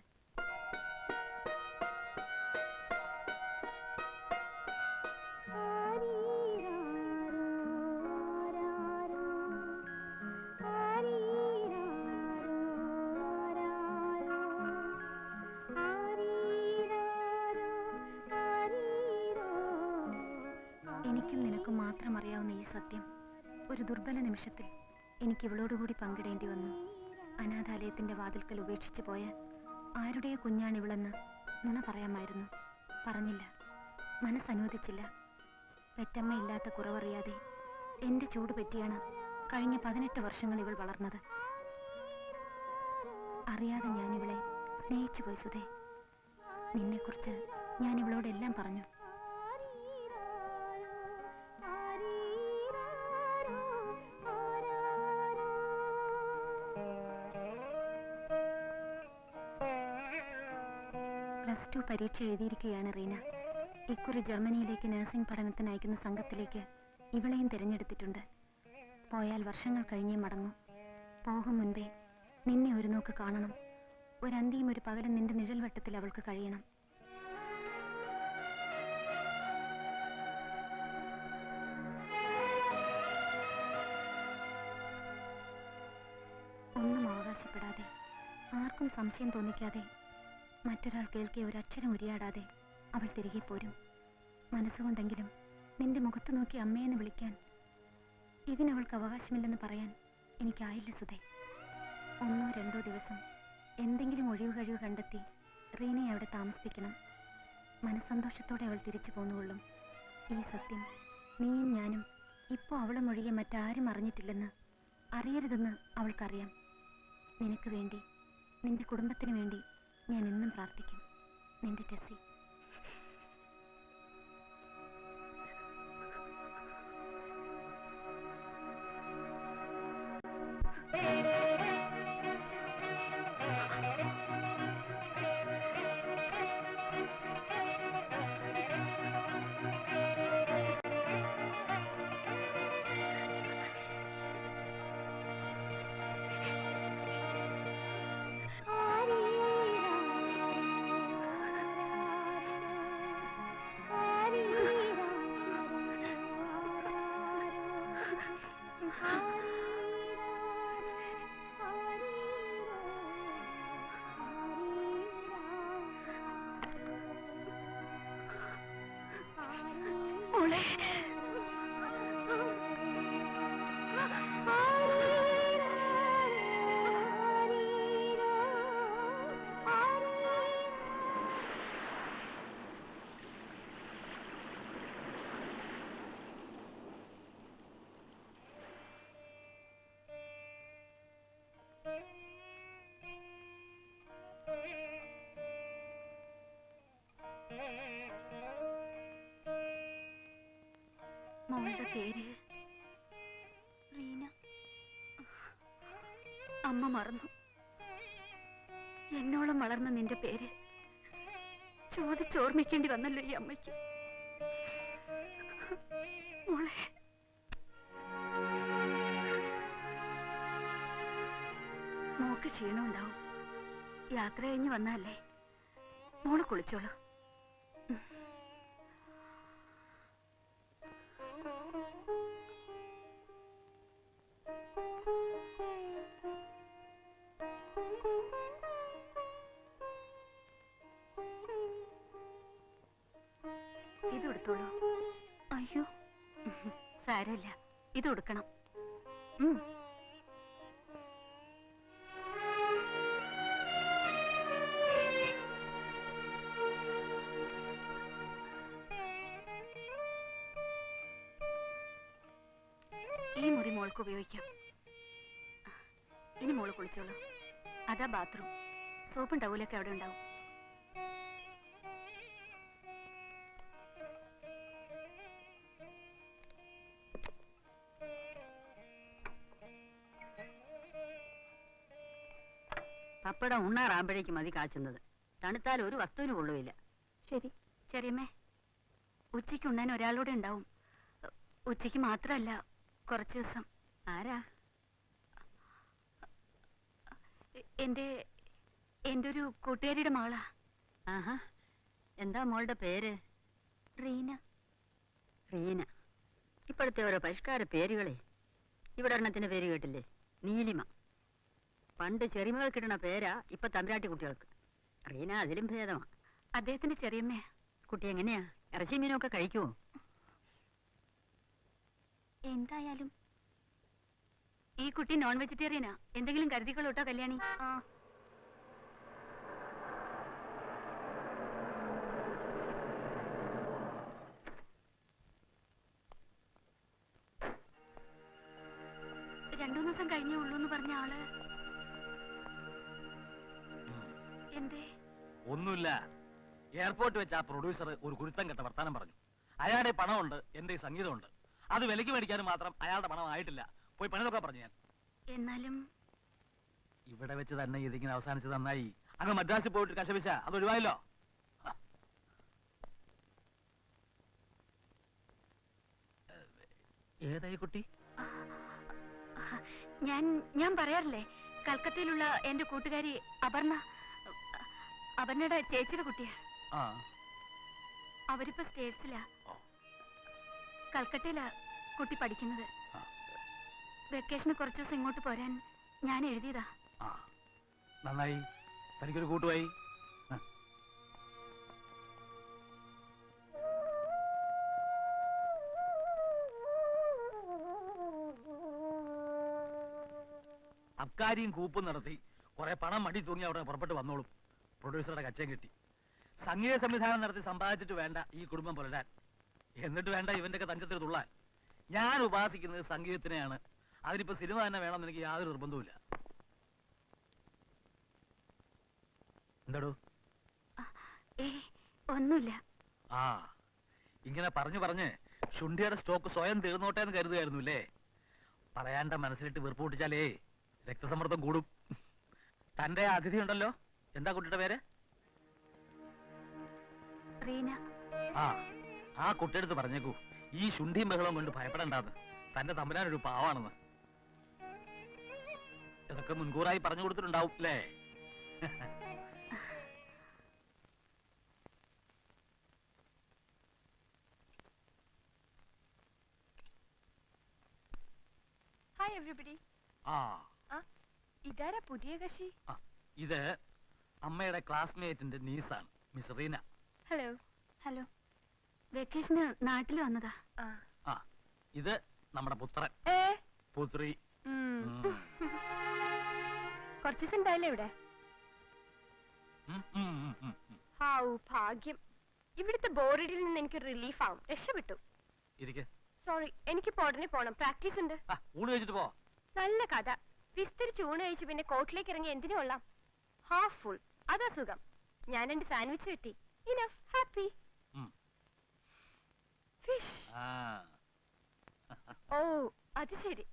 എനിക്കും നിനക്കും മാത്രം അറിയാവുന്ന ഈ സത്യം ഒരു ദുർബല നിമിഷത്തിൽ എനിക്ക് ഇവളോടുകൂടി പങ്കിടേണ്ടി വന്നു. അനാഥാലയത്തിന്റെ വാതിൽക്കൽ ഉപേക്ഷിച്ചു പോയ ആരുടെയോ കുഞ്ഞാണിവളെന്ന് നുണ പറയാമായിരുന്നു. പറഞ്ഞില്ല, മനസ്സനുവദിച്ചില്ല. പെറ്റമ്മയില്ലാത്ത കുറവറിയാതെ എന്റെ ചൂട് പറ്റിയാണ് കഴിഞ്ഞ 18 വർഷങ്ങൾ ഇവൾ വളർന്നത്. അറിയാതെ ഞാൻ ഇവളെ സ്നേഹിച്ചു പോയി സുധേ. നിന്നെക്കുറിച്ച് ഞാൻ ഇവളോടെല്ലാം പറഞ്ഞു. +2 പരീക്ഷ എഴുതിയിരിക്കുകയാണ് റീന. ഇക്കുറി ജർമ്മനിയിലേക്ക് നഴ്സിംഗ് പഠനത്തിന് അയക്കുന്ന സംഘത്തിലേക്ക് ഇവളെയും തിരഞ്ഞെടുത്തിട്ടുണ്ട്. പോയാൽ വർഷങ്ങൾ കഴിഞ്ഞേ മടങ്ങൂ. പോകും മുൻപേ നിന്നെ ഒരു നോക്ക് കാണണം. ഒരന്തിയും ഒരു പകലും നിന്റെ നിഴൽവട്ടത്തിൽ അവൾക്ക് കഴിയണം. ഒന്നും അവകാശപ്പെടാതെ, ആർക്കും സംശയം തോന്നിക്കാതെ, മറ്റൊരാൾ കേൾക്കെ ഒരക്ഷരം ഉരിയാടാതെ അവൾ തിരികെ പോരും. മനസ്സുകൊണ്ടെങ്കിലും നിന്റെ മുഖത്ത് നോക്കി അമ്മയെന്ന് വിളിക്കാൻ ഇതിനവൾക്ക് അവകാശമില്ലെന്ന് പറയാൻ എനിക്കായില്ല സുധേ. 1-2 ദിവസം എന്തെങ്കിലും ഒഴിവ് കഴിവ് കണ്ടെത്തി റീനയെ അവിടെ താമസിപ്പിക്കണം. മനസ്സന്തോഷത്തോടെ അവൾ തിരിച്ചു പോന്നുകൊള്ളും. ഈ സത്യം നീയും ഞാനും ഇപ്പോൾ അവളും ഒഴികെ മറ്റാരും അറിഞ്ഞിട്ടില്ലെന്ന്, അറിയരുതെന്ന് അവൾക്കറിയാം. നിനക്ക് വേണ്ടി, നിന്റെ കുടുംബത്തിന് വേണ്ടി ഞാൻ എന്നും പ്രാർത്ഥിക്കും. നിന്റെ ടെസ്സി. മോളുടെ പേര് റീന. അമ്മ മറന്നു. എന്നോളം വളർന്ന നിന്റെ പേര് ചോദിച്ചോർമ്മിക്കേണ്ടി വന്നല്ലോ ഈ അമ്മയ്ക്ക്. മോളെ, മോക്ക് ക്ഷീണമുണ്ടാവും. യാത്ര കഴിഞ്ഞ് വന്നല്ലേ. മോള് കുളിച്ചോളൂ. ഇത് എടുത്തോളൂ. അയ്യോ, സാരമില്ല, ഇത് കൊടുക്കണം. ഈ മുറി മോൾക്ക് ഉപയോഗിക്കാം. ഇനി മോള് കുളിച്ചോളൂ. അതാ ബാത്റൂം. സോപ്പും ടവലൊക്കെ അവിടെ ഉണ്ടാവും. പപ്പടം ഉണ്ണാറാകുമ്പോഴേക്കും മതി കാച്ചുന്നത്. തണുത്താൽ ഒരു വസ്തുവിന് കൊള്ളുകയില്ല. ശരി ചെറിയമ്മേ, ഉച്ചയ്ക്ക് ഉണ്ണാൻ ഒരാളൂടെ ഉണ്ടാവും. ഉച്ചയ്ക്ക് മാത്രമല്ല, കുറച്ചു ദിവസം. ആരാ? എന്റെ ഒരു കൂട്ടുകാരിയുടെ മകളാ. ആഹാ, എന്താ മോളുടെ പേര്? റീന. റീന. ഇപ്പോഴത്തെ ഓരോ പരിഷ്കാര പേരുകളെ. ഇവിടെ ഒരെണ്ണത്തിന്റെ പേര് കേട്ടില്ലേ? നീലിമ. പണ്ട് ചെറിമകൾ കിട്ടണ പേരാ ഇപ്പൊ തമ്പുരാട്ടി കുട്ടികൾക്ക്. റീന അതിലും ഭേദമാ. അദ്ദേഹത്തിന്റെ ചെറിയമ്മയാ. കുട്ടി എങ്ങനെയാ? ഇറച്ചി മീനൊക്കെ കഴിക്കുവോ? എന്തായാലും ഈ കുട്ടി നോൺ വെജിറ്റേറിയനാ. എന്തെങ്കിലും കരുതിക്കൊള്ളൂട്ടോ കല്യാണി. ആ രണ്ടു ദിവസം കഴിഞ്ഞേ ഉള്ളൂ എന്ന് പറഞ്ഞ ആള് എന്തേ? ഒന്നുമില്ല. എയർപോർട്ട് വെച്ച് ആ പ്രൊഡ്യൂസർ ഒരു കുരുത്തം കെട്ട വർത്താനം പറഞ്ഞു. അയാളുടെ പണമുണ്ട്, എന്റെ സംഗീതമുണ്ട്. അത് വിലക്ക് മേടിക്കാനും മാത്രം അയാളുടെ പണം ആയിട്ടില്ല. പോയി പണി നോക്കാൻ പറഞ്ഞു ഞാൻ. എന്നാലും ഇവിടെ വെച്ച് തന്നെ ഇതിങ്ങനെ അവസാനിച്ചത് നന്നായി. അങ്ങ് മദ്രാസിൽ പോയിട്ട് കശപിശ അത് ഒഴിവായല്ലോ. ഏതായി കുട്ടി? ഞാൻ പറയാറില്ലേ, കൽക്കത്തയിലുള്ള എന്റെ കൂട്ടുകാരി അപർണ. അപർണയുടെ ചേച്ചിയുടെ കുട്ടിയാ. ആ, അവരിപ്പോ സ്റ്റേറ്റ്സിലാ. കൽക്കട്ടയിലാ കുട്ടി പഠിക്കുന്നത്. വെക്കേഷന് കുറച്ചു ദിവസം ഇങ്ങോട്ട് പോരാൻ ഞാൻ എഴുതിയതാ. ആ, നന്നായി. തനിക്കൊരു കൂട്ടുപോയി. അബ്കാരിയും കൂപ്പും നടത്തി കുറെ പണം മടി തൂങ്ങി അവിടെ പുറപ്പെട്ട് വന്നോളും. പ്രൊഡ്യൂസറുടെ കച്ചയും കിട്ടി. സംഗീത സംവിധാനം നടത്തി സമ്പാദിച്ചിട്ട് വേണ്ട ഈ കുടുംബം പുലരാൻ. എന്നിട്ട് വേണ്ട ഇവന്റെയൊക്കെ തഞ്ചത്തിൽ തുള്ളാൻ. ഞാൻ ഉപാസിക്കുന്നത് സംഗീതത്തിനെയാണ്. അതിനിപ്പോ സിനിമ തന്നെ വേണമെന്ന് എനിക്ക് യാതൊരു നിർബന്ധവുമില്ല. എന്താടോ? ഒന്നുമില്ല. ആ, ഇങ്ങനെ പറഞ്ഞു പറഞ്ഞ് ശുണ്ഠിയുടെ സ്റ്റോക്ക് സ്വയം തീർന്നോട്ടെ എന്ന് കരുതുകയായിരുന്നു അല്ലേ? പറയാണ്ട മനസ്സിലിട്ട് വീർപ്പ് പൊട്ടിച്ചാലേ രക്തസമ്മർദ്ദം കൂടും. തന്റെ അതിഥി ഉണ്ടല്ലോ, എന്താ കുട്ടിയുടെ പേര്? റീന. ആ കുട്ടിയെടുത്ത് പറഞ്ഞേക്കൂ, ഈ ശുണ്ഠിയും ബഹളവും കൊണ്ട് ഭയപ്പെടണ്ടാന്ന്. തന്റെ തമ്പുരാനൊരു പാവാണെന്ന്. ഇതൊക്കെ മുൻകൂറായി പറഞ്ഞു കൊടുത്തിട്ടുണ്ടാവും അല്ലേ? Hi everybody. ആ, ഇതാരാ പുതിയ കക്ഷി? ഇത് അമ്മയുടെ ക്ലാസ്മേറ്റിന്റെ നീസാണ്, മിസ് റീന. ഹലോ. ഹലോ. വെക്കേഷന് നാട്ടിൽ വന്നതാ. ആ, ഇത് നമ്മുടെ പുത്രൻ പുത്രി. കുറച്ചു ദിവസം ഉണ്ടായില്ലേ ഇവിടെ? ഹാവൂ ഭാഗ്യം. ഇവിടുത്തെ ബോർഡിൽ നിന്ന് എനിക്ക് റിലീഫ് ആവും. രക്ഷപ്പെട്ടു. സോറി, എനിക്ക് ഉടനെ പോണം. പ്രാക്ടീസ് ഉണ്ട്. ഊണ് കഴിച്ചിട്ട് പോ. നല്ല കഥ. വിസ്തരിച്ച് ഊണ് കഴിച്ച് പിന്നെ കോട്ടിലേക്ക് ഇറങ്ങി എന്തിനു കൊള്ളാം? Half full. അതാ സുഖം. ഞാൻ 2 സാൻഡ്വിച്ച് കിട്ടി. ഇനഫ്. ഹാപ്പി. ഫിഷ്. ഓ, അത് ശരി.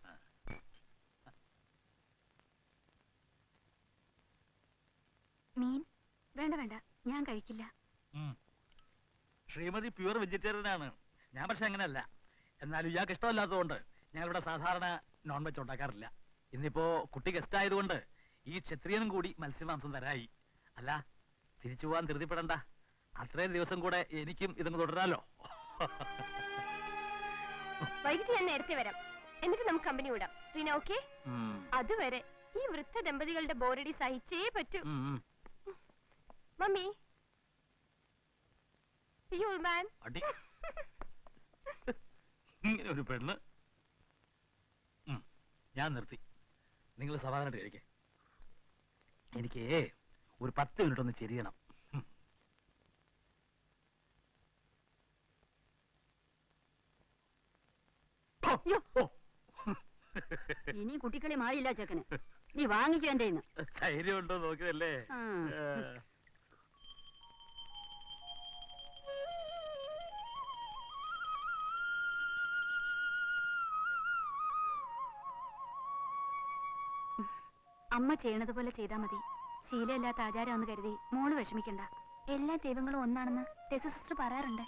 മീൻ വേണ്ട വേണ്ട, ഞാൻ കഴിക്കില്ല. ശ്രീമതി പ്യുവർ വെജിറ്റേറിയൻ ആണ്. ഞാൻ പക്ഷെ അങ്ങനെയല്ല. എന്നാലും ഇയാൾക്ക് ഇഷ്ടമല്ലാത്തതുകൊണ്ട് ഞങ്ങളിവിടെ സാധാരണ നോൺ വെജ് ഉണ്ടാക്കാറില്ല. ഇന്നിപ്പോ കുട്ടി ഗസ്റ്റ് ആയതുകൊണ്ട് ഈ ക്ഷത്രിയനും കൂടി മത്സ്യമാംസം തരായി. അല്ല, തിരിച്ചു പോവാൻ ധൃതിപ്പെടണ്ട. അത്രയും ദിവസം കൂടെ എനിക്കും ഇതൊന്ന് തുടരാലോ. വൈകിട്ട് ഞാൻ നേരത്തെ വരാം. എന്നിട്ട് നമുക്ക് കമ്പനി വിടാം. റീന ഓക്കെ? അതുവരെ ഈ വൃദ്ധ ദമ്പതികളുടെ ബോറടി സഹിച്ചേ പറ്റൂ. മമ്മി, അടി ഇങ്ങനെ ഒരു പെണ്ണ്. ഞാൻ നിർത്തി. നിങ്ങൾ സമാധാനമായിട്ട് കഴിക്കേ. എനിക്ക് ഒരു 10 മിനിറ്റ് ഒന്ന് ചെരിയണം. ഇനി കുട്ടിക്കളി മാറിയില്ല ചെക്കന്. നീ വാങ്ങിക്കോ എന്റെ ധൈര്യം ഉണ്ടോ നോക്കിയതല്ലേ? അമ്മ ചെയ്യണത് പോലെ ചെയ്താ മതി. ശീലമില്ലാത്ത ആചാരമെന്ന് കരുതി മോള് വിഷമിക്കണ്ട. എല്ലാ ദൈവങ്ങളും ഒന്നാണെന്ന് ടെസ സിസ്റ്റർ പറയാറുണ്ട്.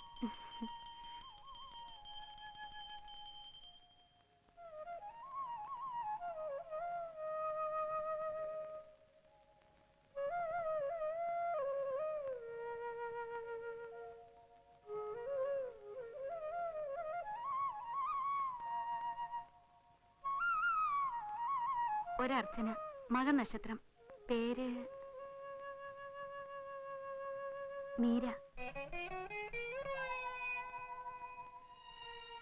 ഒരർച്ചന, മകൻ നക്ഷത്രം, പേര് മീര.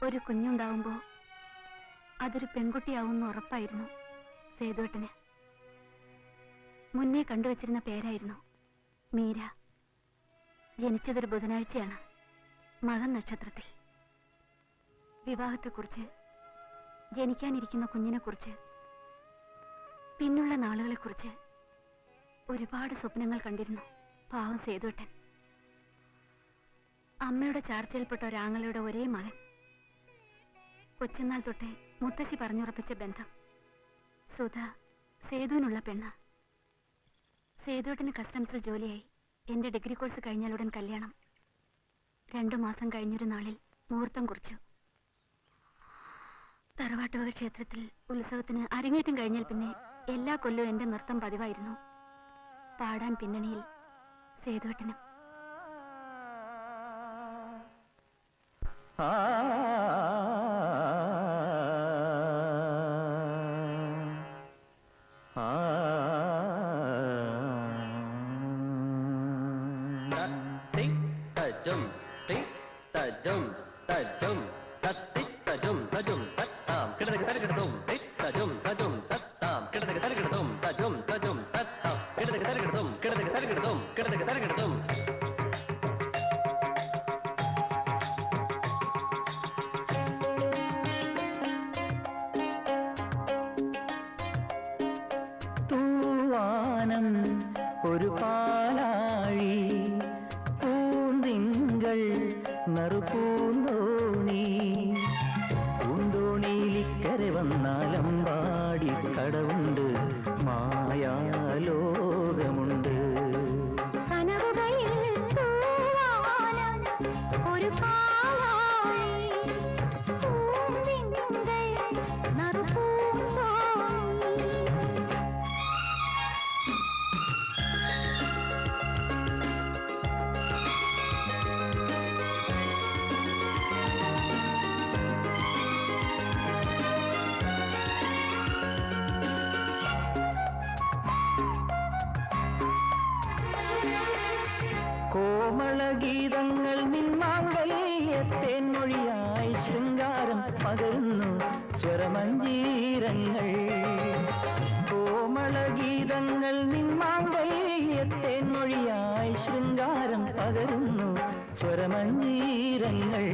ഒരു കുഞ്ഞുണ്ടാവുമ്പോ അതൊരു പെൺകുട്ടിയാവുമെന്ന് ഉറപ്പായിരുന്നു സേതുവേട്ടന്. മുന്നേ കണ്ടുവച്ചിരുന്ന പേരായിരുന്നു മീര. ജനിച്ചതൊരു ബുധനാഴ്ചയാണ്, മകൻ നക്ഷത്രത്തിൽ. വിവാഹത്തെക്കുറിച്ച്, ജനിക്കാനിരിക്കുന്ന കുഞ്ഞിനെക്കുറിച്ച്, പിന്നുള്ള നാളുകളെക്കുറിച്ച് ഒരുപാട് സ്വപ്നങ്ങൾ കണ്ടിരുന്നു പാവം സേതുവേട്ടൻ. അമ്മയുടെ ചാർച്ചയിൽപ്പെട്ട ഒരാങ്ങളുടെ ഒരേ മകൻ. കൊച്ചുനാൾ തൊട്ടേ മുത്തശ്ശി പറഞ്ഞുറപ്പിച്ച ബന്ധം. സുധ സേതുവിനുള്ള പെണ്ണ്. സേതുവേട്ടന് കസ്റ്റംസിൽ ജോലിയായി. എന്റെ ഡിഗ്രി കോഴ്സ് കഴിഞ്ഞാലുടൻ കല്യാണം. 2 മാസം കഴിഞ്ഞൊരു നാളിൽ മുഹൂർത്തം കുറിച്ചു. തറവാട്ടുവക ക്ഷേത്രത്തിൽ ഉത്സവത്തിന് അരങ്ങേറ്റം കഴിഞ്ഞാൽ പിന്നെ എല്ലാ കൊല്ലവും എന്റെ നൃത്തം പതിവായിരുന്നു. പാടാൻ പിന്നണിയിൽ സേതുവേട്ടനും. തൂവാനം ഒരു പാലാഴി, പൂന്തിങ്കൾ നറുപൂന്തോണി, പൂന്തോണിയിലിക്കരെ വന്നാലമ്പാടി കടവുണ്ട്, മായാലോകമുണ്ട്. കോമളഗീതങ്ങൾ നിന്മാങ്കല്യത്തേൻമൊഴിയായി ശൃംഗാരം പകരുന്നു സ്വരമഞ്ജീരങ്ങൾ. കോമളഗീതങ്ങൾ നിന്മാങ്കല്യത്തേൻമൊഴിയായി ശൃംഗാരം പകരുന്നു സ്വരമഞ്ജീരങ്ങൾ.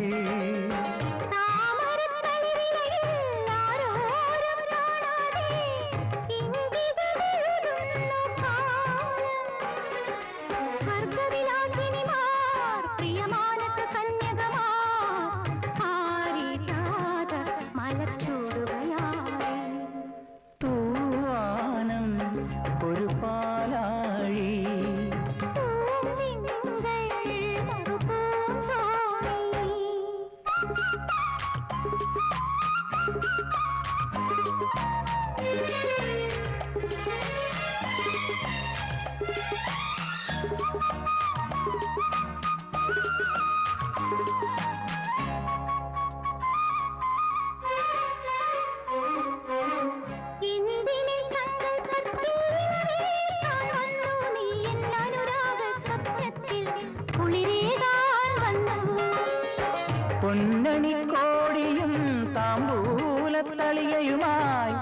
പൊന്നണിക്കോടിയും താമ്പൂലത്തളികയുമായി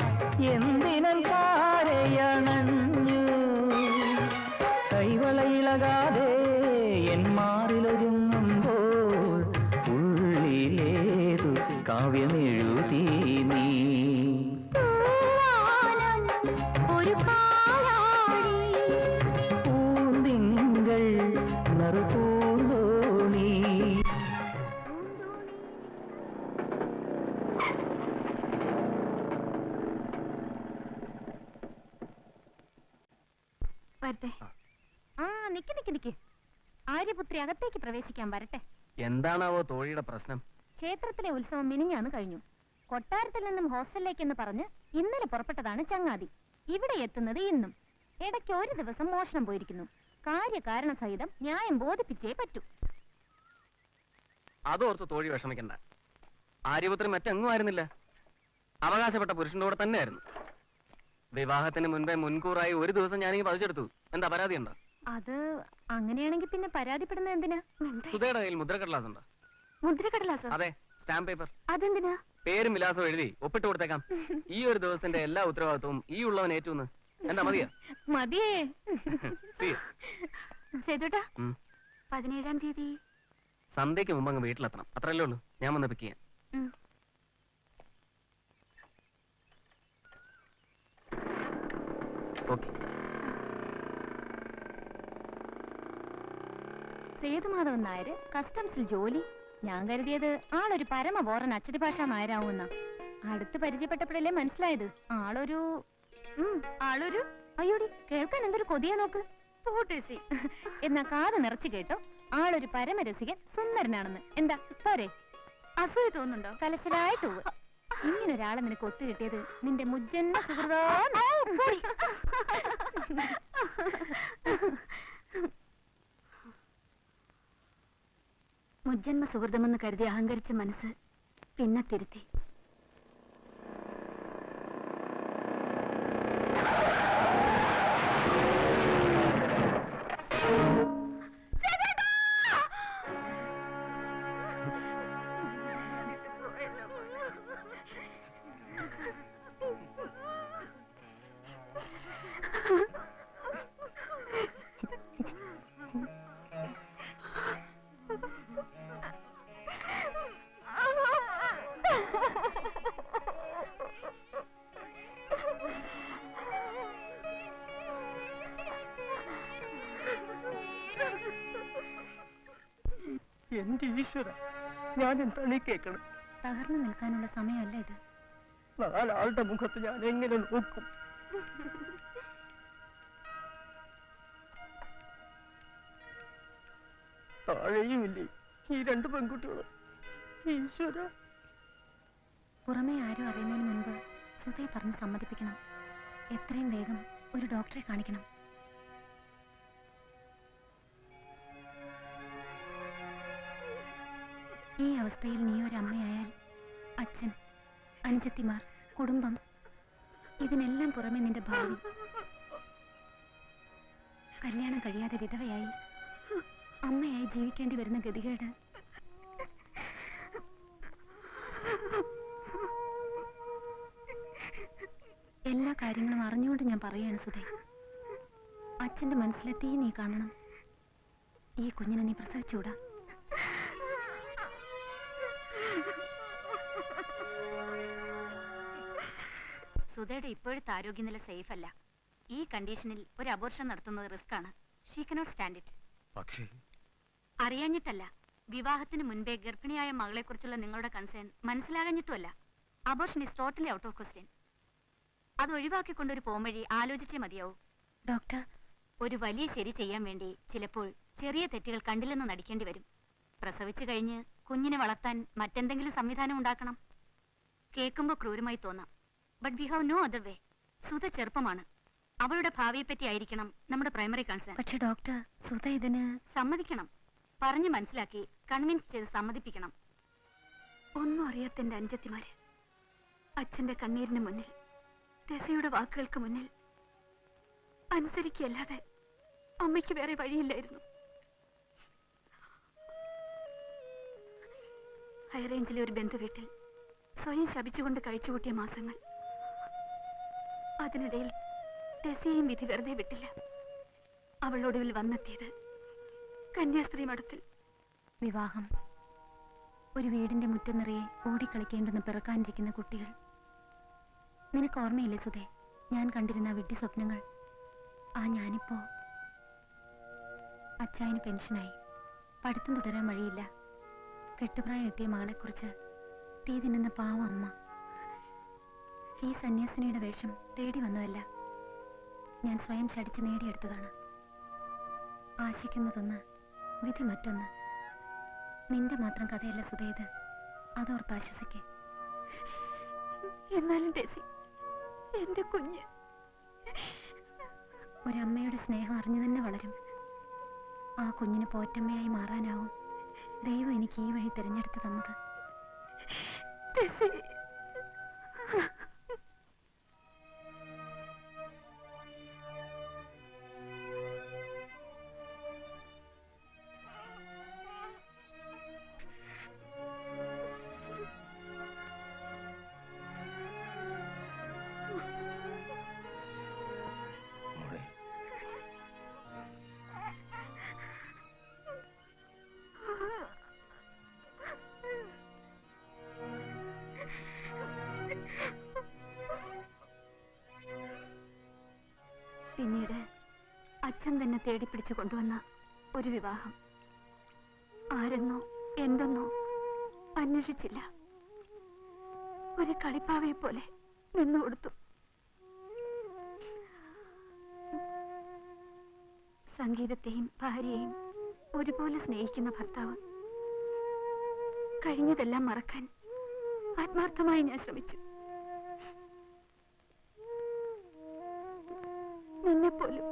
എന്തിനൻ കാരയണഞ്ഞു, കൈവളയിളകാതെ എൻ മാറിലൊരുങ്ങുമ്പോൾ ഉള്ളിലേതു കാവ്യമെഴുതി നീ. പൂന്തിങ്കൾ നറുപൂന്തോണി. വരട്ടെ. ആ നിക്ക് ആര്യപുത്രി അകത്തേക്ക് പ്രവേശിക്കാൻ വരട്ടെ. എന്താണാവോ തോഴിയുടെ പ്രശ്നം? ക്ഷേത്രത്തിലെ ഉത്സവം മിനിഞ്ഞാന്ന് കഴിഞ്ഞു. കൊട്ടാരത്തിൽ നിന്നും ഹോസ്റ്റലിലേക്കെന്ന് പറഞ്ഞ് ഇന്നലെ പുറപ്പെട്ടതാണ് ചങ്ങാതി. ഇവിടെ എത്തുന്നത് ഇന്നും. ഇടയ്ക്ക് ഒരു ദിവസം മോഷണം പോയിരിക്കുന്നു. കാര്യകാരണ സഹിതം ന്യായം ബോധിപ്പിച്ചേ പറ്റൂ. അതോർത്ത് തോഴി വിഷമിക്കണ്ട. ആര്യപുത്രി മറ്റെങ്ങും ആയിരുന്നില്ല, അവകാശപ്പെട്ട പുരുഷന്റെ കൂടെ തന്നെയായിരുന്നു. വിവാഹത്തിന് മുൻപേ മുൻകൂറായി ഒരു ദിവസം ഞാനിങ്ങനെ പതിച്ചെടുത്തു. എന്താ പരാതി ഉണ്ടോ? അത് അങ്ങനെയാണെങ്കിൽ പിന്നെ പരാതിപ്പെടുന്നത് എന്തിനാ? സുധയുടെ കയ്യിൽ മുദ്രക്കടലാസ് ഉണ്ടോ? മുദ്രക്കടലാസോ? അതെ, സ്റ്റാമ്പ് പേപ്പർ. അതെന്തിനാ? പേരും വിലാസവും എഴുതി ഒപ്പിട്ട് കൊടുത്തേക്കാം. ഈ ഒരു ദിവസത്തിന്റെ എല്ലാ ഉത്തരവാദിത്വവും ഈ ഉള്ളവൻ ഏറ്റുന്ന്. എന്താ മതിയോ? മതിയേ. See you. സേതുട്ടാ, 17-ാം തീയതി സന്ധ്യയ്ക്ക് മുമ്പ് അങ്ങ് വീട്ടിലെത്തണം. അത്രയല്ലേ ഉള്ളൂ. ഞാൻ വന്ന് പിക്ക് ചെയ്യാം. ഓക്കെ. സേതുമാധവൻ നായർ, കസ്റ്റംസിൽ ജോലി. ഞാൻ കരുതിയത് ആളൊരു പരമബോറൻ അച്ചടി ഭാഷാ നായരാവുന്ന. അടുത്ത് പരിചയപ്പെട്ടപ്പോഴല്ലേ മനസ്സിലായത് ആളൊരു അയ്യോടി, കേൾക്കാൻ എന്തൊരു കൊതിയാ നോക്ക്. എന്നാ കാത് നിറച്ചു കേട്ടോ, ആളൊരു പരമരസികൻ, സുന്ദരനാണെന്ന്. എന്താ പോരെ? അസൂയ തോന്നുന്നുണ്ടോ? കലശലായി തൂവ്. ഇങ്ങനൊരാളെ നിനക്ക് ഒത്തു കിട്ടിയത് നിന്റെ മുജ്ജന്മ സുഹൃതോ. മുജ്ജന്മ സുഹൃതമെന്ന് കരുതി അഹങ്കരിച്ച മനസ്സ് പിന്നെ തിരുത്തി. എന്റെ ഈശ്വര, ഞാൻ എന്താണ് ഈ കേൾക്കണം? തകർന്നു നിൽക്കാനുള്ള സമയമല്ല ഇത്. നാലാളുടെ മുഖത്ത് ഞാൻ എങ്ങനെ നോക്കും? താഴെയുമില്ലേ ഈ രണ്ട് പെൺകുട്ടികളും? ഈശ്വര. പുറമേ ആരും അറിയുന്നതിന് മുൻപ് സുധയെ പറഞ്ഞ് സമ്മതിപ്പിക്കണം. എത്രയും വേഗം ഒരു ഡോക്ടറെ കാണിക്കണം. ഈ അവസ്ഥയിൽ നീ ഒരു അമ്മയായാൽ അച്ഛൻ, അനുജത്തിമാർ, കുടുംബം, ഇതിനെല്ലാം പുറമെ നിന്റെ ഭാവി. കല്യാണം കഴിയാതെ വിധവയായി അമ്മയായി ജീവിക്കേണ്ടി വരുന്ന ഗതികേട്. എല്ലാ കാര്യങ്ങളും അറിഞ്ഞുകൊണ്ട് ഞാൻ പറയാണ് സുധേ. അച്ഛന്റെ മനസ്സിലെ തീ നീ കാണണം. ഈ കുഞ്ഞിനെ നീ പ്രസവിച്ചൂടാ. സുധയുടെ ഇപ്പോഴത്തെ ആരോഗ്യനില സേഫ് അല്ല. ഈ കണ്ടീഷനിൽ ഒരു അബോർഷൻ നടത്തുന്നത് റിസ്ക് ആണ്. She cannot stand it. പക്ഷേ അറിയാഞ്ഞിട്ടല്ല, വിവാഹത്തിന് മുൻപേ ഗർഭിണിയായ മകളെക്കുറിച്ചുള്ള നിങ്ങളുടെ കൺസേൺ മനസ്സിലാകാഞ്ഞിട്ടുമല്ല. Abortion is totally out of question. അത് ഒഴിവാക്കിക്കൊണ്ടൊരു പോംവഴി ആലോചിച്ചേ മതിയാവൂ. ഡോക്ടർ, ഒരു വലിയ ശരി ചെയ്യാൻ വേണ്ടി ചിലപ്പോൾ ചെറിയ തെറ്റുകൾ കണ്ടില്ലെന്ന് നടിക്കേണ്ടി വരും. പ്രസവിച്ചു കഴിഞ്ഞ് കുഞ്ഞിനെ വളർത്താൻ മറ്റെന്തെങ്കിലും സംവിധാനം ഉണ്ടാക്കണം. കേൾക്കുമ്പോൾ ക്രൂരമായി തോന്നാം, but we have no other way. Sudha ചെറുപ്പമാണ്. അവളുടെ ഭാവിയെപ്പറ്റി ആയിരിക്കണം നമ്മുടെ പ്രൈമറി കൺസേൺ. പക്ഷെ ഡോക്ടർ, സുധ ഇതിന് സമ്മതിക്കണം. പറഞ്ഞു മനസ്സിലാക്കി കൺവിൻസ് ചെയ്ത് സമ്മതിപ്പിക്കണം. ഒന്നും അറിയാത്ത എന്റെ അനുജത്തിമാര് അച്ഛന്റെ കണ്ണീരിന് മുന്നിൽ, ടെസയുടെ വാക്കുകൾക്ക് മുന്നിൽ അനുസരിക്കല്ലാതെ അമ്മയ്ക്ക് വേറെ വഴിയില്ലായിരുന്നു. ഹൈറേഞ്ചിലെ ഒരു ബന്ധുവീട്ടിൽ സ്വയം ശപിച്ചുകൊണ്ട് കഴിച്ചുകൂട്ടിയ മാസങ്ങൾ. അതിനിടയിൽ ടെസിയെയും വിധി വെറുതെ വിട്ടില്ല. അവളൊടുവിൽ വന്നെത്തിയത് കന്യാസ്ത്രീ മഠത്തിൽ. വിവാഹം, ഒരു വീടിന്റെ മുറ്റം നിറയെ ഓടിക്കളിക്കേണ്ടെന്ന് പിറക്കാനിരിക്കുന്ന കുട്ടികൾ. നിനക്ക് ഓർമ്മയില്ലേ സുധേ, ഞാൻ കണ്ടിരുന്ന വിഡ്ഢി സ്വപ്നങ്ങൾ? ഞാനിപ്പോ അച്ചായന് പെൻഷനായി, പഠിത്തം തുടരാൻ വഴിയില്ല. കെട്ടുപ്രായം എത്തിയ മകളെക്കുറിച്ച് തീ തിന്നുന്ന പാവ അമ്മ. ഈ സന്യാസിനിയുടെ വേഷം തേടി വന്നതല്ല. ഞാൻ സ്വയം ശടിച്ച് നേടിയെടുത്തതാണ്. ആശിക്കുന്നതൊന്ന്, വിധി മറ്റൊന്ന്. നിന്റെ മാത്രം കഥയല്ല സുധേത്, അതോർത്ത് ആശ്വസിക്കേ. എന്നാലും ടെസി, എന്റെ കുഞ്ഞ് ഒരമ്മയുടെ സ്നേഹം അറിഞ്ഞു തന്നെ വളരും. ആ കുഞ്ഞിന് പോറ്റമ്മയായി മാറാനാവും ദൈവം എനിക്ക് ഈ വഴി തിരഞ്ഞെടുത്ത് തന്നത്. പിന്നീട് അച്ഛൻ തന്നെ തേടിപ്പിടിച്ചു കൊണ്ടുവന്ന ഒരു വിവാഹം. ആരെന്നോ എന്തെന്നോ അന്വേഷിച്ചില്ല. ഒരു കളിപ്പാവയെ പോലെ നിന്നു കൊടുത്തു. സംഗീതത്തെയും ഭാര്യയെയും ഒരുപോലെ സ്നേഹിക്കുന്ന ഭർത്താവ്. കഴിഞ്ഞതെല്ലാം മറക്കാൻ ആത്മാർത്ഥമായി ഞാൻ ശ്രമിച്ചു. നിന്നെപ്പോലും.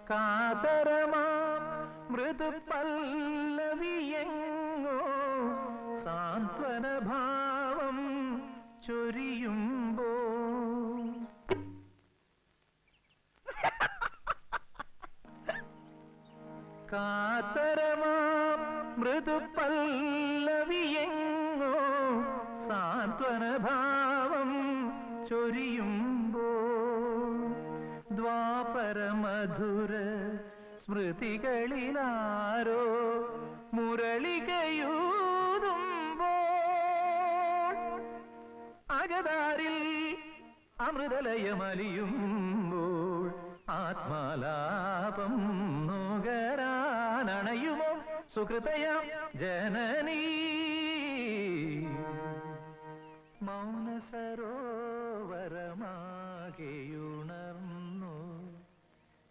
കാതരമാം മൃദുപല്ലവിയെങ്ങോ സാന്ത്വനഭാവം ചൊരിയുമ്പോ കാതരമാം മൃദുപല്ലവിയെങ്ങോ സാന്ത്വനഭാവം ചൊരിയുമ്പോ ദ്വാപരമധുര സ്മൃതികളിലാരോ മുരളികയൂതുമ്പോൾ അകതാരിൽ അമൃതലയമലിയുമ്പോൾ ആത്മാലാപം നുകരാനണയുമോ സുഹൃതയാം ജനനീ മൗനസരോവരമാകെയുണർന്നു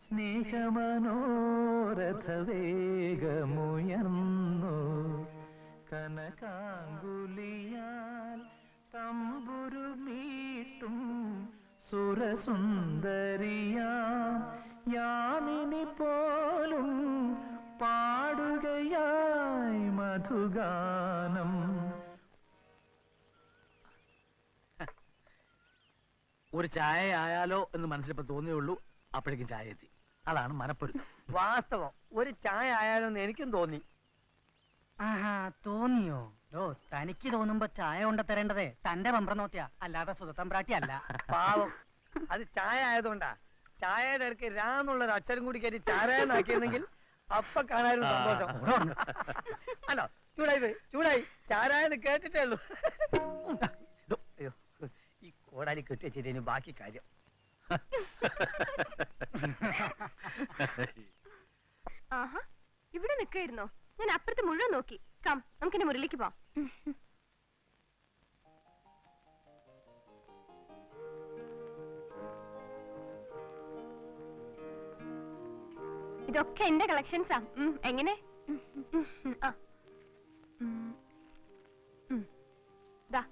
സ്നേഹമനോരഥവേഗമുയർന്നു കനകാങ്കുലിയാൽ തമ്പുരുമീട്ടും സുരസുന്ദരിയാം യാമിനി പോലും പാടുകയായി മധുഗാനം. ഒരു ചായ ആയാലോ എന്ന് മനസ്സിലിപ്പോ തോന്നിയുള്ളൂ. അപ്പോഴേക്കും ചായ എത്തി. അതാണ് മനപ്പൊരുത്തം. വാസ്തവം ഒരു ചായ ആയാലോന്ന് എനിക്കും തോന്നി. ആഹാ, തോന്നിയോ? ഓ, തനിക്ക് തോന്നുമ്പോ ചായ കൊണ്ട തരേണ്ടതേ തന്റെ പമ്പ്രനോത്തിയാ, അല്ലാതെ സുതത്തമ്പ്രാട്ടി അല്ല. പാവം, അത് ചായ ആയതുകൊണ്ടാ. ചായയുടെ ഇടയ്ക്ക് രാന്നുള്ളൊരു അക്ഷരം കൂടി കയറ്റി ചാരായെന്നാക്കിയിരുന്നെങ്കിൽ അപ്പൊ കാണാനും സന്തോഷം. അല്ലോ, ചൂടായി ചാരായെന്ന് കേട്ടിട്ടേ ഉള്ളൂ. അയ്യോ, ഈ കോടാലി കെട്ടിവെച്ചിട്ട് ബാക്കി കാര്യം. ആഹാ, ഇവിടെ നിൽക്കായിരുന്നോ? ഞാൻ അപ്പുറത്ത് മുഴുവൻ നോക്കി. കം, നമുക്കിനി മുറിയിലേക്ക് പോവാം. ഇതൊക്കെ എന്റെ കളക്ഷൻസാ. എങ്ങനെ? ആ. ദാ.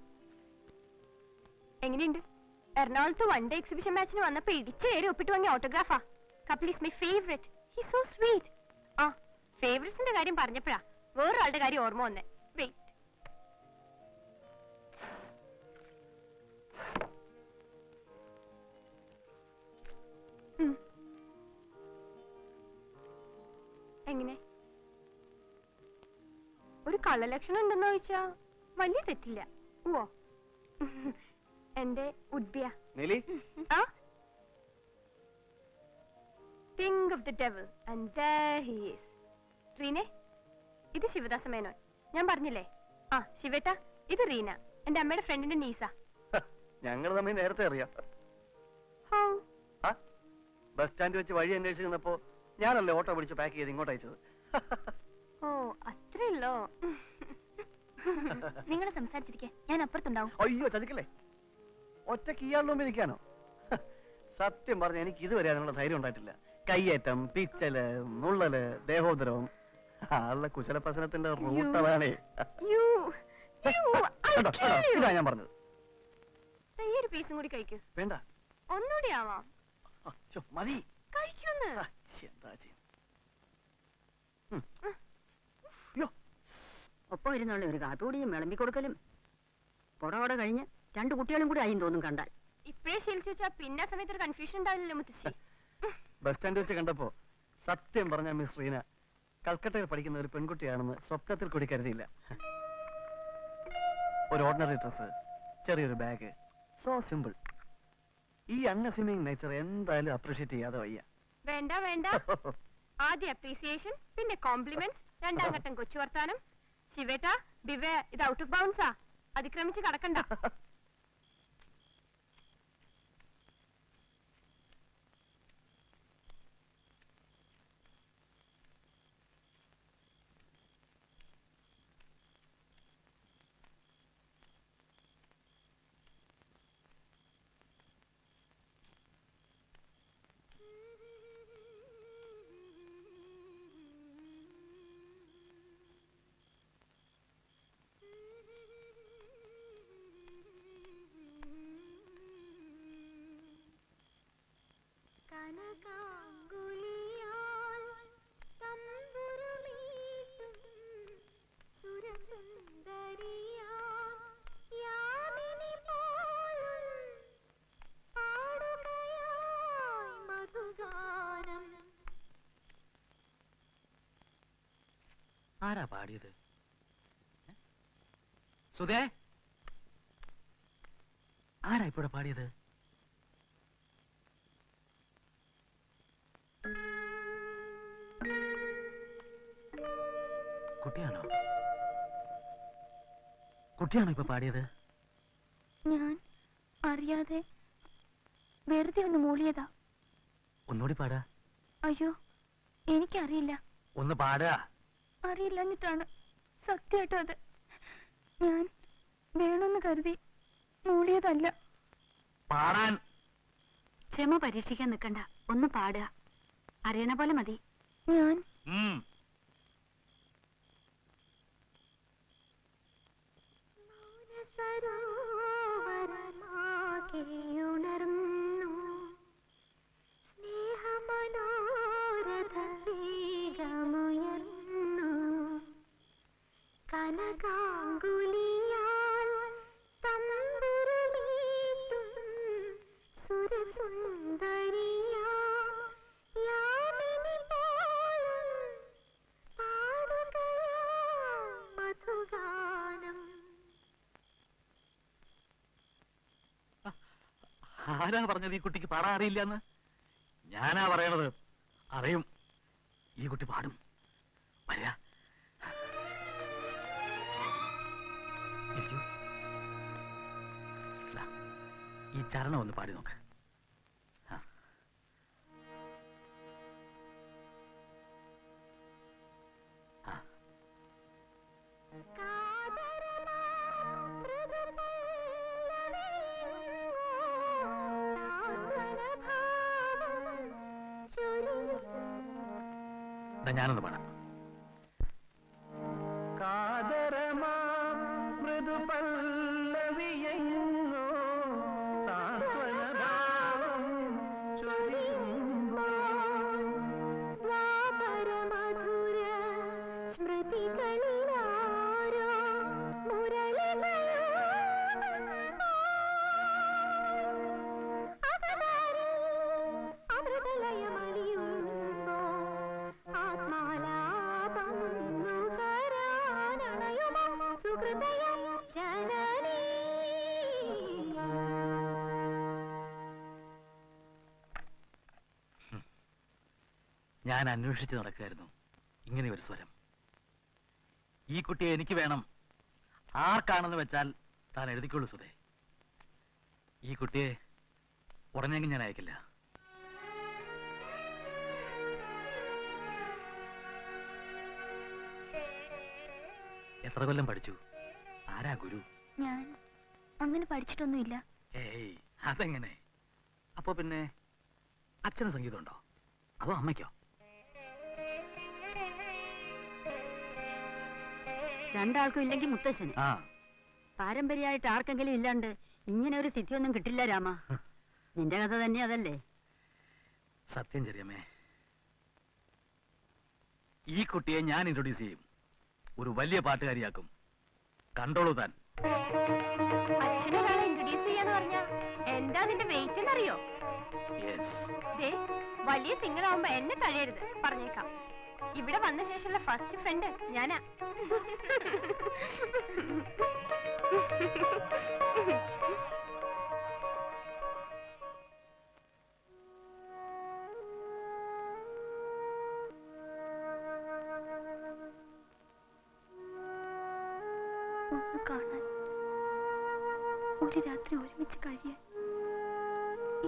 എങ്ങനെയുണ്ട്? എറണാകുളത്ത് വൺ ഡേ എക്സിബിഷൻ മാച്ചിന് വന്നപ്പോ ഇടിച്ചു കയറി ഒപ്പിട്ട് വാങ്ങിയ ഓട്ടോഗ്രാഫാ. Kapil is my favourite. He so sweet. ആ, ഫേവറേറ്റ്സിന്റെ കാര്യം പറഞ്ഞപ്പോഴാ വേറൊരാളുടെ കാര്യം ഓർമ്മ വന്നേ. വെയിറ്റ്. എങ്ങനെ? ഒരു കള്ളലക്ഷണം ഉണ്ടെന്ന് ചോദിച്ചാ വലിയ തെറ്റില്ല. ഓ, എന്റെ ഉദ്ബിയ. ആ, think of the devil and there he is. റീനെ, ഇത് ശിവദാസ മേനോൻ. ഞാൻ പറഞ്ഞില്ലേ? ആ, ശിവേട്ട, ഇത് റീന, എന്റെ അമ്മയുടെ ഫ്രണ്ടിന്റെ നീസ. ഞങ്ങൾ തമ്മിൽ നേരത്തെ അറിയാം. How? ബസ് സ്റ്റാൻഡ് വെച്ച് വഴി അന്വേഷിക്കുന്നപ്പോ ഞാനല്ലേ ഓട്ടോ പിടിച്ച് പാക്ക് ചെയ്ത് ഇങ്ങോട്ട് അയച്ചത്. ഓ, അത്രയുള്ളോ? നിങ്ങൾ സംസാരിച്ചിരിക്കെ, ഞാൻ അപ്പുറത്തുണ്ടാവും. അയ്യോ, ചതിക്കല്ലേ. ഒറ്റയ്ക്ക് ഇയാളുടെ മുമ്പിൽ നിൽക്കാനോ? സത്യം പറഞ്ഞ എനിക്ക് ഇതുവരെ അതിനുള്ള ധൈര്യം ഉണ്ടായിട്ടില്ല. കയ്യേറ്റം, പിച്ചല്, നുള്ളല്, ദേഹോദരവും. ആളുടെ കുശലപ്രസനത്തിന്റെ റൂട്ട് അതാണേ. ഇതാ ഞാൻ പറഞ്ഞത്. ഈ ഒരു പീസും കൂടി കഴിക്കൂ. വേണ്ട, ഒന്നുകൂടി ആവാം. മതി. കഴിക്കുന്നു. എന്താ ചെയ്യും? ഒപ്പം ഇരുന്നുള്ള ഒരു കാട്ടുകൂടിയും വിളമ്പി കൊടുക്കലും പുറകോടെ കഴിഞ്ഞ് 2 കുട്ടികളും കൂടി ആയി തോന്നും കണ്ടാൽ. ഇപ്പഴേ ശീലിച്ചു വെച്ചാ പിന്നെ ആ സമയത്ത് ഒരു കൺഫ്യൂഷൻ ഉണ്ടാവില്ലല്ലോ മുത്തശ്ശി. ബസ് സ്റ്റാൻഡ് വെച്ച് കണ്ടപ്പോ സത്യം പറഞ്ഞ മിസ് റീന കൽക്കട്ടയിൽ പഠിക്കുന്ന ഒരു പെൺകുട്ടിയാണെന്ന് സ്വപ്നത്തിൽ കൂടി കരുതിയില്ല. ഒരു ഓർഡിനറി ഡ്രസ്, ചെറിയൊരു ബാഗ്, സോ സിമ്പിൾ. ഈ അൺഅസ്യൂമിങ് നേച്ചർ എന്തായാലും അപ്രീഷിയേറ്റ് ചെയ്യാതെ വയ്യ. വേണ്ട വേണ്ട. ആദ്യം അപ്രീസിയേഷൻ, പിന്നെ കോംപ്ലിമെന്റ്സ്, 2ാം ഘട്ടം കൊച്ചു വർത്താനം. ശിവേട്ട, ബിവേ, ഇത് ഔട്ട് ഓഫ് ബൗൺസാ. അതിക്രമിച്ച് കടക്കണ്ട. ആരാ പാടിയത്? സുധേ, ആരാ ഇപ്പോഴെ പാടിയത്? കുട്ടിയാണോ? കുട്ടിയാണോ ഇപ്പൊ പാടിയത്? ഞാൻ അറിയാതെ വെറുതെ ഒന്ന് മൂളിയതാ. ഒന്നുകൂടി പാടാ. അയ്യോ, എനിക്കറിയില്ല. ഒന്ന് പാടുക. അറിയില്ലഞ്ഞിട്ടാണ് സത്യമായിട്ടും. അത് ഞാൻ വേണമെന്ന് കരുതി മൂളിയതല്ല. പാടാൻ ക്ഷമ പരീക്ഷിക്കാൻ നിൽക്കണ്ട, ഒന്ന് പാടുക. അറിയണ പോലെ മതി. ഞാൻ ആരാ പറഞ്ഞത് ഈ കുട്ടിക്ക് പാടാൻ അറിയില്ലെന്ന്? ഞാനാ പറയണത്. അറിയും, ഈ കുട്ടി പാടും. വരിക. ഈ ചരണം ഒന്ന് പാടി നോക്ക്. ഞാനൊന്ന് പാടാം. കാതരമാ മൃദുപല്ലവിയെങ്ങോ സാന്ത്വനഭാവം ചൊരിയുമ്പോൾ ഞാൻ അന്വേഷിച്ച് നടക്കുകയായിരുന്നു ഇങ്ങനെ ഒരു സ്വരം. ഈ കുട്ടിയെ എനിക്ക് വേണം. ആർക്കാണെന്ന് വെച്ചാൽ താൻ എഴുതിക്കോളൂ സുധേ. ഈ കുട്ടിയെ ഉടനെങ്കിൽ ഞാൻ അയക്കില്ല. എത്ര കൊല്ലം പഠിച്ചു? ആരാ ഗുരു? ഞാൻ അങ്ങനെ പഠിച്ചിട്ടൊന്നുമില്ല. ഏയ്, അതെങ്ങനെ? അപ്പൊ പിന്നെ അച്ഛന് സംഗീതമുണ്ടോ അതോ അമ്മയ്ക്കോ? രണ്ടാൾക്കും ഇല്ലെങ്കിൽ മുത്തച്ഛന്. ആ, പാരമ്പര്യമായിട്ട് ആർക്കെങ്കിലും ഇല്ലാണ്ട് ഇങ്ങനെ ഒരു സിദ്ധിയൊന്നും കിട്ടില്ല രാമ. നിന്റെ കഥ തന്നെ അതല്ലേ? സത്യം ചെറിയമ്മേ, ഈ കുട്ടിയെ ഞാൻ ഇൻട്രൊഡ്യൂസ് ചെയ്യും. ഒരു വലിയ പാട്ടുകാരിയാക്കും. കണ്ടോളൂ താൻ. അച്ഛനൊരാളെ ഇൻട്രൊഡ്യൂസ് ചെയ്യാന്ന് പറഞ്ഞാ എന്താ നിന്റെ വെയിറ്റ് എന്നറിയോ? ദേ, വലിയ സിംഗർ ആവുമ്പോ എന്നെ തഴയരുത്, പറഞ്ഞേക്കാം. ഇവിടെ വന്ന ശേഷമുള്ള ഫസ്റ്റ് ഫ്രണ്ട് ഞാനാ. ഒന്ന് കാണാൻ, ഒരു രാത്രി ഒരുമിച്ച് കഴിയാൻ,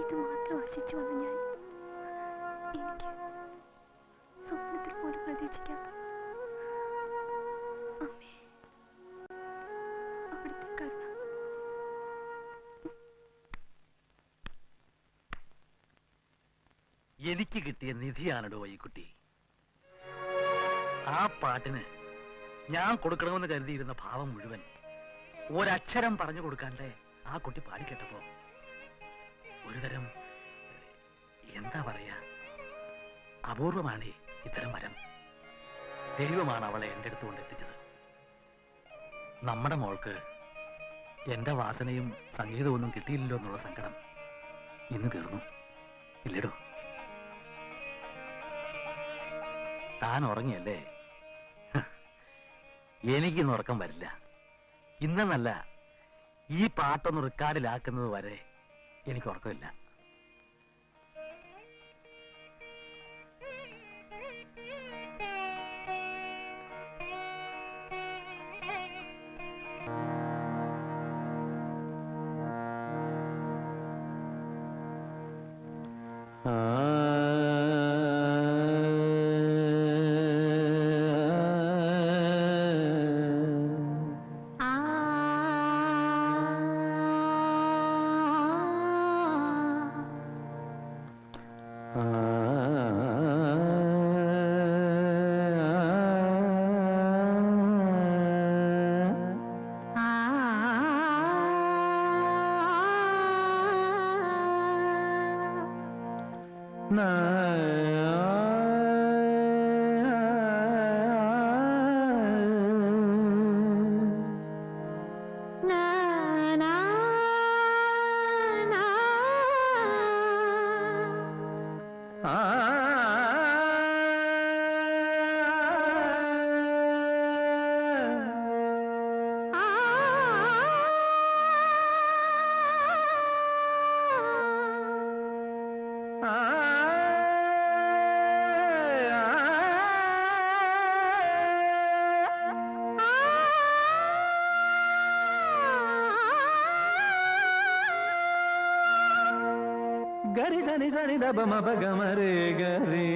ഇത് മാത്രം ആശിച്ചു വന്ന ഞാൻ എനിക്ക് സ്വപ്നത്തിൽ പോലും പ്രതീക്ഷിക്കാത്ത അമ്മേ, അവിടുത്തെ കരുണ. എനിക്ക് കിട്ടിയ നിധിയാണോ ഈ കുട്ടി. ആ പാട്ടിന് ഞാൻ കൊടുക്കണമെന്ന് കരുതിയിരുന്ന ഭാവം മുഴുവൻ ഒരക്ഷരം പറഞ്ഞു കൊടുക്കാണ്ട് ആ കുട്ടി പാടിക്കേട്ടപ്പോ ഒരുതരം, എന്താ പറയാ, അപൂർവമാണ് ഇത്തരം വരം. ദൈവമാണ് അവളെ എന്റെ അടുത്ത് കൊണ്ടെത്തിച്ചത്. നമ്മുടെ മോൾക്ക് എന്റെ വാസനയും സംഗീതമൊന്നും കിട്ടിയില്ലല്ലോ എന്നുള്ള സങ്കടം ഇന്ന് തീർന്നു. ഇല്ലടോ, താൻ ഉറങ്ങിയല്ലേ? എനിക്കിന്ന് ഉറക്കം വരില്ല. ഇന്നെന്നല്ല, ഈ പാട്ടൊന്ന് റെക്കോർഡിലാക്കുന്നത് വരെ എനിക്ക് ഉറക്കമില്ല. గరి సని సని దబ మబ గమరే గరి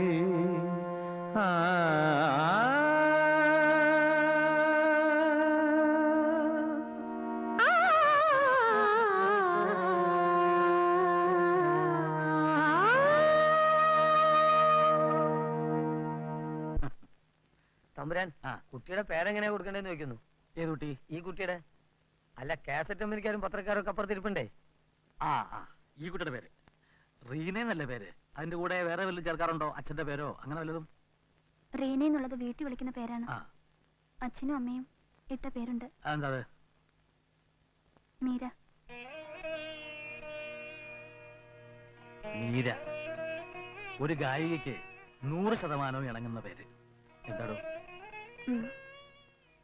തമ്പുരാൻ ആ. കുട്ടിയുടെ പേരെങ്ങനെയാ കൊടുക്കണ്ടേന്ന് ചോദിക്കുന്നു. ഏത് കുട്ടി? ഈ കുട്ടിയുടെ. അല്ല, കാസറ്റ് അമ്മനിക്കാരും പത്രക്കാരും ഒക്കെ അപ്പുറത്തിരിപ്പുണ്ടേ. ആ ആ ഈ കുട്ടിയുടെ പേര് റീന എന്നല്ലേ പേര്? അതിന്റെ കൂടെ വേറെ വല്ലതും ചേർക്കാറുണ്ടോ? അച്ഛന്റെ പേരോ അങ്ങനെ വല്ലതും? റീന എന്നുള്ളത് വീട്ടിൽ വിളിക്കുന്ന പേരാണ്. ആ അച്ഛനും അമ്മയും ഇട്ട പേരുണ്ട്. അതെന്താ അത്? മീര. മീര ഒരു ഗായികയ്ക്ക് 100% ഇണങ്ങുന്ന പേര്. എന്താടോ? ഉം.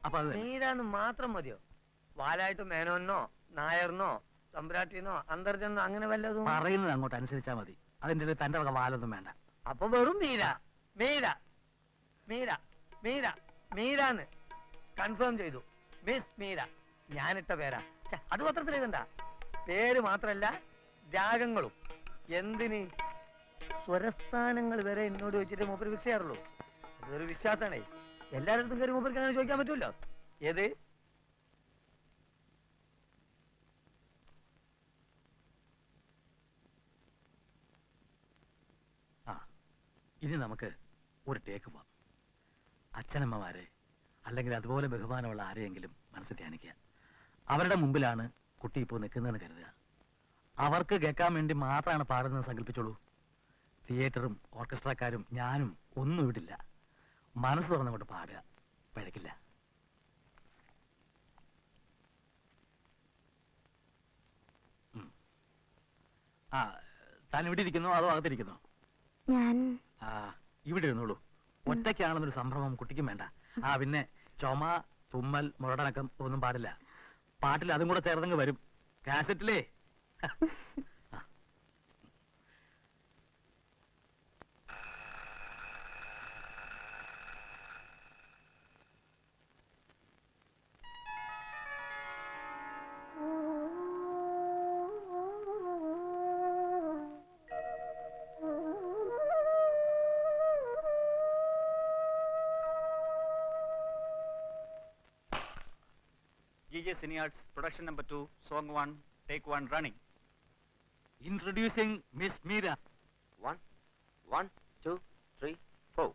അപ്പൊ അത് തന്നെ. മീരാന്ന് മാത്രം മതിയോ? വാലായിട്ട് മേനോന്നോ നായർന്നോ തമ്പുരാട്ടിന്നോ അന്തർജനോ അങ്ങനെ വല്ലതും? പറയുന്നത് അങ്ങോട്ട് അനുസരിച്ചാ മതി. അതിന്റെ ഇടയിൽ തന്റെ വക വാലൊന്നും വേണ്ട. അപ്പൊ വെറും മീര. മീര മീര മീര മീരാന്ന് കൺഫേം ചെയ്തു. മിസ് മീര. ഞാനിട്ട പേരാ. അത് പത്രത്തിൽ എഴുതണ്ട. പേര് മാത്രല്ല രാഗങ്ങളും. എന്തിന്? സ്വരസ്ഥാനങ്ങൾ വരെ എന്നോട് വെച്ചിട്ട് മൂപ്പര് ഫിക്സ് ചെയ്യാറുള്ളൂ. അതൊരു വിശ്വാസമാണേ. എല്ലായിടത്തും കയറി മൂപ്പർക്ക് അങ്ങനെ ചോദിക്കാൻ പറ്റൂല്ലോ. ഏത്? ആ ഇനി നമുക്ക് ഒരു ടേക്ക് പോവാം. അച്ഛനമ്മമാരെ അല്ലെങ്കിൽ അതുപോലെ ബഹുമാനമുള്ള ആരെയെങ്കിലും മനസ്സിൽ ധ്യാനിക്കുക. അവരുടെ മുമ്പിലാണ് കുട്ടി ഇപ്പോൾ നിൽക്കുന്നതെന്ന് കരുതുക. അവർക്ക് കേൾക്കാൻ വേണ്ടി മാത്രമാണ് പാടുന്നത് സങ്കല്പിച്ചോളൂ. തിയേറ്ററും ഓർക്കസ്ട്രക്കാരും ഞാനും ഒന്നും ഇവിടില്ല. മനസ്സ് തുറന്നുകൊണ്ട് പാടുക. പഴക്കില്ല. ആ താൻ ഇവിടെ ഇരിക്കുന്നോ അതോ അകത്തിരിക്കുന്നോ? ഞാൻ ആ ഇവിടെ ഇരുന്നോളൂ. ഒറ്റയ്ക്കാണെന്നൊരു സംഭ്രമം കുട്ടിക്കും വേണ്ട. ആ പിന്നെ ചുമ തുമ്മൽ മുരടനക്കം ഒന്നും പാടില്ല. പാട്ടിൽ അതും കൂടെ ചേർന്നങ്ങ് വരും. കാസറ്റിലേ. GJ Cinearts, production number 2, song 1, take 1, running. Introducing Miss Meera. 1, 2, 3, 4.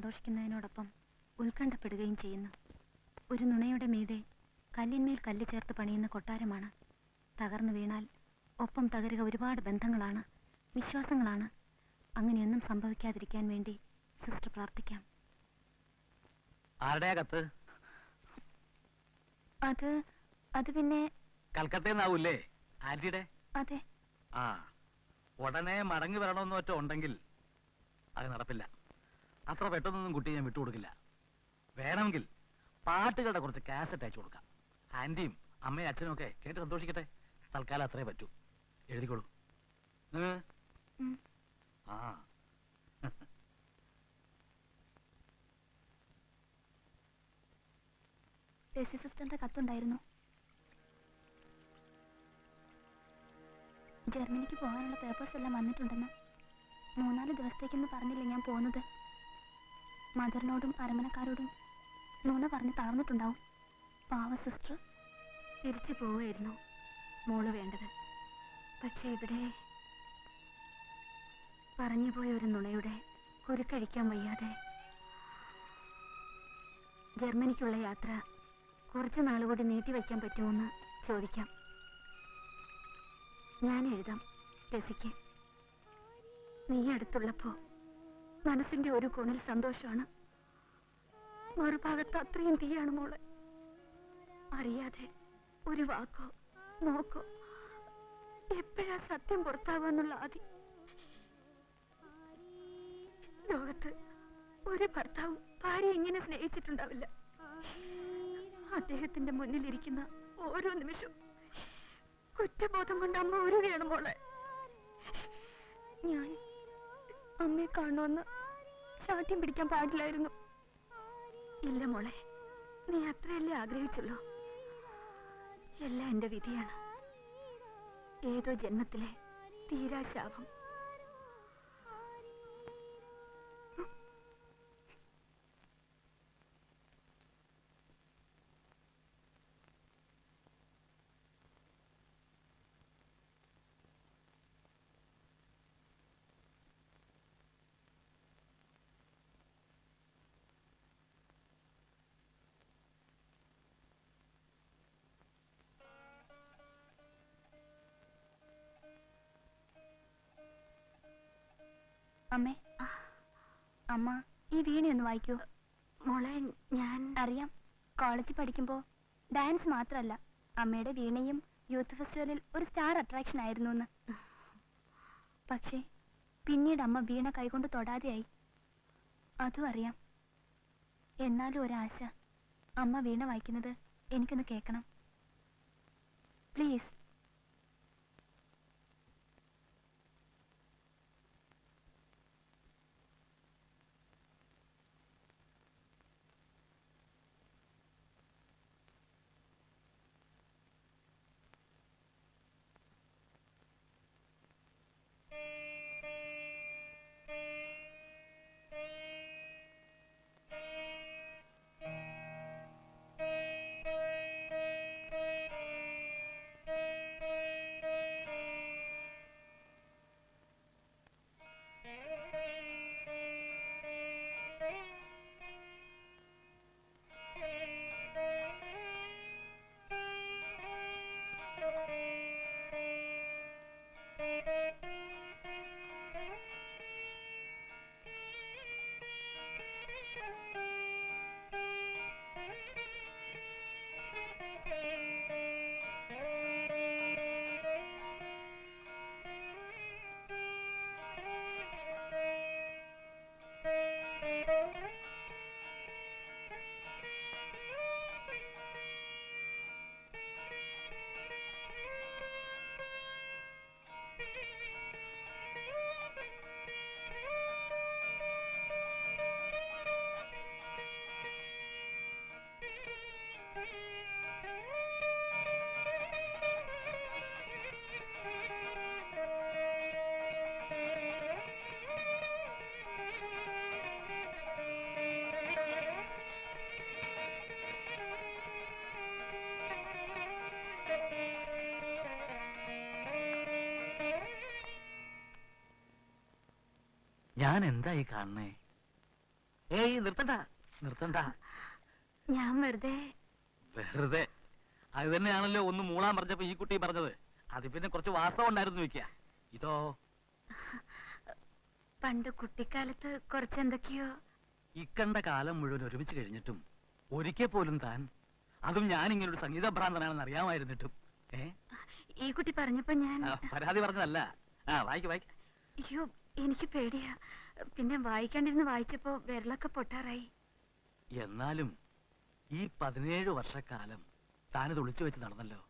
സന്തോഷിക്കുന്നതിനോടൊപ്പം ഉത്കണ്ഠപ്പെടുകയും ചെയ്യുന്നു. ഒരു നുണയുടെ മീതെ കല്ലിന്മേൽ കല്ല് ചേർത്ത് പണിയുന്ന കൊട്ടാരമാണ്. തകർന്നു വീണാൽ ഒപ്പം തകരുക ഒരുപാട് ബന്ധങ്ങളാണ്, വിശ്വാസങ്ങളാണ്. അങ്ങനെയൊന്നും സംഭവിക്കാതിരിക്കാൻ വേണ്ടി സിസ്റ്റർ പ്രാർത്ഥിക്കാം. ആരുടെയാ കത്ത്? അത് പിന്നെ കൽക്കത്തന്നാവൂല്ലേ? ആന്റിയുടെ? അതെ. ആ, ഉടനെ മടങ്ങി വരണമെന്ന് ഒറ്റ ഉണ്ടെങ്കിൽ അത് നടപ്പില്ല. അത്ര പെട്ടെന്നൊന്നും കുട്ടി ഞാൻ വിട്ടുകൊടുക്കില്ല. വേണമെങ്കിൽ പാട്ടുകളുടെ കുറച്ച് കാസറ്റ് അയച്ചു കൊടുക്കാം. ആന്റിയും അമ്മയും അച്ഛനും ഒക്കെ കേട്ട് സന്തോഷിക്കട്ടെ. തൽക്കാലം അത്രേ പറ്റൂ. എഴുതിക്കോളൂ. ആ ടെസി സിസ്റ്ററിന്റെ കത്തുണ്ടായിരുന്നു. ജർമ്മനിക്ക് പോകാനുള്ള പേപ്പേഴ്സ് എല്ലാം വന്നിട്ടുണ്ടെന്ന്. 3-4 ദിവസത്തേക്കെന്ന് പറഞ്ഞില്ലേ ഞാൻ പോകുന്നത്. മദറിനോടും അരമനക്കാരോടും നുണ പറഞ്ഞ് തളർന്നിട്ടുണ്ടാവും. പാവ സിസ്റ്റർ തിരിച്ചു പോവുകയായിരുന്നു മോള് വേണ്ടത്. പക്ഷെ ഇവിടെ പറഞ്ഞുപോയ ഒരു നുണയുടെ കുരുക്കഴിക്കാൻ വയ്യാതെ ജർമ്മനിക്കുള്ള യാത്ര കുറച്ച് നാളുകൂടി നീട്ടിവെക്കാൻ പറ്റുമോന്ന് ചോദിക്കാം. ഞാൻ എഴുതാം ടെസിക്ക്. നീ അടുത്തുള്ളപ്പോ മനസ്സിന്റെ ഒരു കോണിൽ സന്തോഷമാണ്, മറുഭാഗത്ത് അത്രയും തീയാണ് മോളെ. അറിയാതെ ഒരു വാക്കോ നോക്കോ എപ്പോഴാ സത്യം പുറത്താവാന്നുള്ള ആദി. ലോകത്ത് ഒരു ഭർത്താവും ഭാര്യ ഇങ്ങനെ സ്നേഹിച്ചിട്ടുണ്ടാവില്ല. അദ്ദേഹത്തിന്റെ മുന്നിലിരിക്കുന്ന ഓരോ നിമിഷവും കുറ്റബോധം കൊണ്ട് അമ്മ ഉരുകയാണ് മോളെ. ഞാൻ അമ്മയെ കാണുമെന്ന് ശാഠ്യം പിടിക്കാൻ പാടില്ലായിരുന്നു. ഇല്ല മോളെ, നീ അത്രയല്ലേ ആഗ്രഹിച്ചുള്ളൂ. എല്ലാം എന്റെ വിധിയാണ്. ഏതോ ജന്മത്തിലെ തീരാശാപം. അമ്മേ, അമ്മ ഈ വീണയൊന്ന് വായിക്കൂ. മോളെ, ഞാൻ അറിയാം കോളേജിൽ പഠിക്കുമ്പോ ഡാൻസ് മാത്രമല്ല അമ്മയുടെ വീണയും യൂത്ത് ഫെസ്റ്റിവലിൽ ഒരു സ്റ്റാർ അട്രാക്ഷൻ ആയിരുന്നു എന്ന്. പക്ഷേ പിന്നീട് അമ്മ വീണ കൈകൊണ്ട് തൊടാതെയായി. അതും അറിയാം. എന്നാലും ഒരാശ, അമ്മ വീണ വായിക്കുന്നത് എനിക്കൊന്ന് കേൾക്കണം പ്ലീസ്. ഞാൻ എന്തായി കാണണേ? ഏയ് നിർത്തണ്ട നിർത്തണ്ട. ഞാൻ വെറുതെ വെറുതെ അത് തന്നെയാണല്ലോ ഒന്ന് മൂളാൻ പറഞ്ഞപ്പോ ഈ കുട്ടി പറഞ്ഞത്. അത് പിന്നെ കുറച്ച് വാസം ഉണ്ടായിരുന്നു വെക്ക. ഇതോ പണ്ട് കുട്ടിക്കാലത്ത് കുറച്ചെന്തൊക്കെയോ. ഇക്കണ്ട കാലം മുഴുവൻ ഒരുമിച്ച് കഴിഞ്ഞിട്ടും ഒരിക്കൽ പോലും താൻ, അതും ഞാൻ ഇങ്ങനെ ഒരു സംഗീത ഭ്രാന്തനാണെന്ന് അറിയാമായിരുന്നിട്ടും ഈ കുട്ടി പറഞ്ഞപ്പോ ഞാൻ പരാതി പറഞ്ഞതല്ല. വായിക്ക. അയ്യോ എനിക്ക് പേടിയാ. പിന്നെ വായിക്കാണ്ടിരുന്ന് വായിച്ചപ്പോ വിരലൊക്കെ പൊട്ടാറായി. എന്നാലും ഈ 17 വർഷക്കാലം താനിത് ഒളിച്ചു വെച്ച് നടന്നല്ലോ.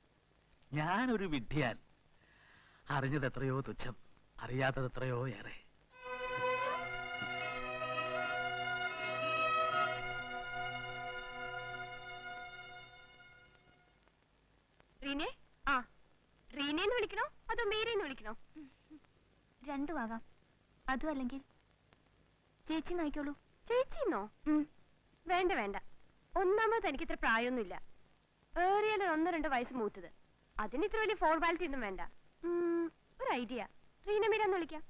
ഞാനൊരു വിഡ്ഢിയാൻ. അറിഞ്ഞത് എത്രയോ തുച്ഛം, അറിയാത്തത് എത്രയോ ഏറെ. റീനെ, ആ റീനേന്ന് വിളിക്കണോ അതോ മീരേന്ന് വിളിക്കണോ? രണ്ടും ആകാം. അതും അല്ലെങ്കിൽ ചേച്ചി നോക്കിക്കോളൂ. ചേച്ചിന്നോ? വേണ്ട വേണ്ട. ഒന്നാമത് എനിക്ക് ഇത്ര പ്രായമൊന്നുമില്ല. ഏറിയാൽ 1-2 വയസ്സ് മൂത്തത്. അതിന് ഇത്ര വലിയ ഫോർമാലിറ്റി ഒന്നും വേണ്ട. ഒരു ഐഡിയ, റീന മീരാന്ന് വിളിക്കാം.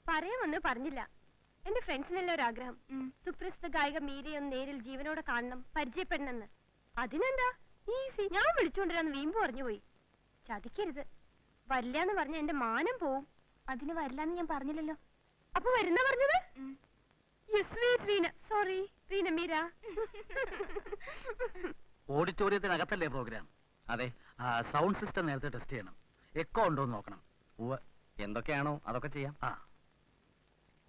പറയാമെന്ന് പറഞ്ഞില്ല. എന്റെ ഫ്രണ്ട്സിനെല്ലാം ഒരു ആഗ്രഹം, സുപ്രസിദ്ധ ഗായിക മീരയെ ഒന്ന് നേരിൽ ജീവനോടെ കാണണം, പരിചയപ്പെടണമെന്ന്. അതിനെന്താ, ഈസി. ഞാൻ വിളിച്ചുകൊണ്ടിരാന്ന് വീമ്പ് പറഞ്ഞു പോയി. ചതിക്കരുത്. വരില്ലാന്ന് പറഞ്ഞ എന്റെ മാനം പോവും. അതിന് വരില്ലാന്ന് ഞാൻ പറഞ്ഞില്ലല്ലോ. അപ്പൊ വരുന്ന പറഞ്ഞത്? റീന, സോറി റീന മീര. ഓഡിറ്റോറിയത്തിനകത്തല്ലേ പ്രോഗ്രാം? അതെ. സൗണ്ട് സിസ്റ്റം നേരത്തെ ടെസ്റ്റ് ചെയ്യണം. എക്കോ ഉണ്ടോ എന്ന് നോക്കണം. എന്തൊക്കെയാണോ അതൊക്കെ ചെയ്യാം.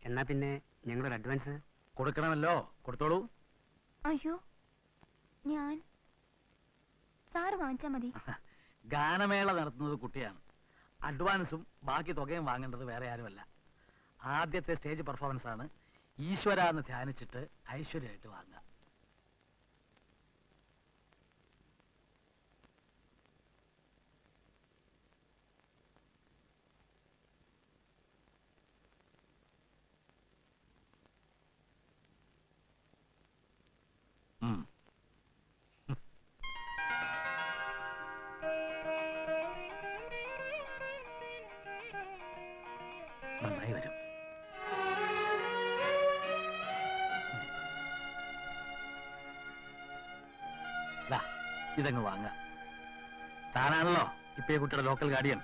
എന്നാ പിന്നെ ഞങ്ങളൊരു അഡ്വാൻസ് കൊടുക്കണമല്ലോ. കൊടുത്തോളൂ. അയ്യോ ഞാൻ സാറ് വാങ്ങിച്ചാ മതി. ഗാനമേള നടത്തുന്നത് കുട്ടിയാണ്. അഡ്വാൻസും ബാക്കി തുകയും വാങ്ങേണ്ടത് വേറെ ആരുമല്ല. ആദ്യത്തെ സ്റ്റേജ് പെർഫോമൻസ് ആണ്. ഈശ്വര എന്ന് ധ്യാനിച്ചിട്ട് ഐശ്വര്യമായിട്ട് വാങ്ങുക. നന്നായി വരും. ഇതങ്ങ് വാങ്ങ. താനാണല്ലോ ഇപ്പൊ ഈ കുട്ടിയുടെ ലോക്കൽ ഗാർഡിയൻ.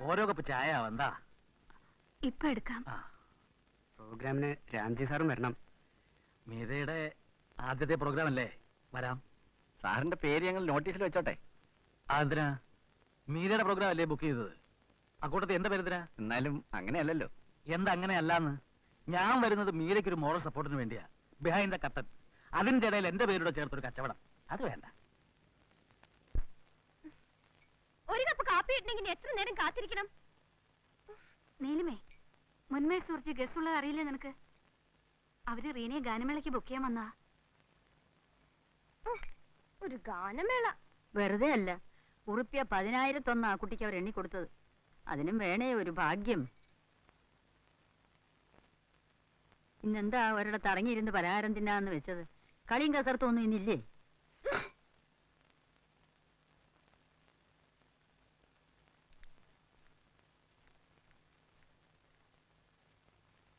ഓരോ കപ്പ് ചായ എന്താ? ഇപ്പൊ എടുക്കാം. പ്രോഗ്രാമിന് രാംജി സാറും വരണം. മീരയുടെ ആദ്യത്തെ പ്രോഗ്രാം അല്ലേ? വരാം. സാറിന്റെ പേര് ഞങ്ങൾ നോട്ടീസിൽ വെച്ചോട്ടെ. അതെന്തിനാ? മീരയുടെ പ്രോഗ്രാം അല്ലേ ബുക്ക് ചെയ്തത്? അക്കൂട്ടത്തിൽ എന്റെ പേരെന്തിനാ? എന്നാലും അങ്ങനെയല്ലല്ലോ. എന്താ അങ്ങനെയല്ലാന്ന്? ഞാൻ വരുന്നത് മീരയ്ക്കൊരു മോറൽ സപ്പോർട്ടിന് വേണ്ടിയാ. ബിഹൈൻഡ് ദ കട്ടൻ. അതിന്റെ ഇടയിൽ എന്റെ പേരോട് ചേർത്തൊരു കച്ചവടം അത് വേണ്ട. ഒരു കപ്പ് കാപ്പി ഇട്ടെങ്കിൽ എത്ര നേരം കാത്തിരിക്കണം? നീലിമേ, മുൻമേ സുഹൃത്ത് ഗസ്റ്റ് ഉള്ളത് അറിയില്ലേ നിനക്ക്? അവര് റീനയെ ഗാനമേളയ്ക്ക് ബുക്ക് ചെയ്യാൻ വന്നാ. ഒരു ഗാനമേള വെറുതെ അല്ല, ഉറുപ്പ്യ 10,000 ആ കുട്ടിക്ക് അവർ എണ്ണി കൊടുത്തത്. അതിനും വേണേ ഒരു ഭാഗ്യം. ഇന്നെന്താ ഒരിടത്ത് അടങ്ങിയിരുന്ന് പലഹാരം തിന്നാന്ന് വെച്ചത്? കളിയും കസർത്തും ഇന്നില്ലേ?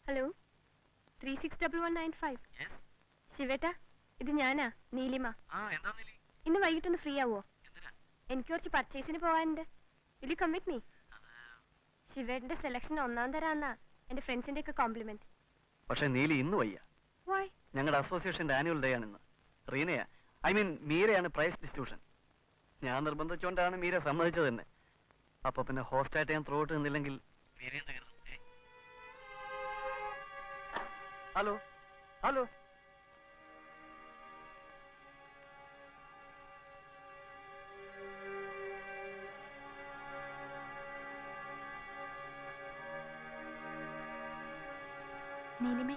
ഹലോ, 361195. ശിവേട്ടാ, ഇത് ഞാനാ, നീലിമ. ഇന്ന് വൈകിട്ടൊന്ന് ഫ്രീ ആവോ? എനിക്ക് കുറച്ച് പർച്ചേസിന് പോവാനുണ്ട്. Will you come with me? ശിവേട്ടന്റെ സെലക്ഷൻ 1-ാം തരാന്നാ എന്റെ ഫ്രണ്ട്സിന്റെ ഒക്കെ കോംപ്ലിമെന്റ്. പക്ഷെ നീലി ഇന്ന് വയ്യ. വൈ? ഞങ്ങളുടെ അസോസിയേഷന്റെ ആനുവൽ ഡേ ആണ് ഇന്ന്. റീനയാ, ഐ മീൻ മീരയാണ് പ്രൈസ് ഡിസ്ട്രിബ്യൂഷൻ. ഞാൻ നിർബന്ധിച്ചുകൊണ്ടാണ് മീര സമ്മതിച്ചത് തന്നെ. അപ്പൊ പിന്നെ ഹോസ്റ്റായിട്ട് ഞാൻ ത്രോട്ട് നിന്നില്ലെങ്കിൽ ഹലോ ഹലോ നീലിമേ,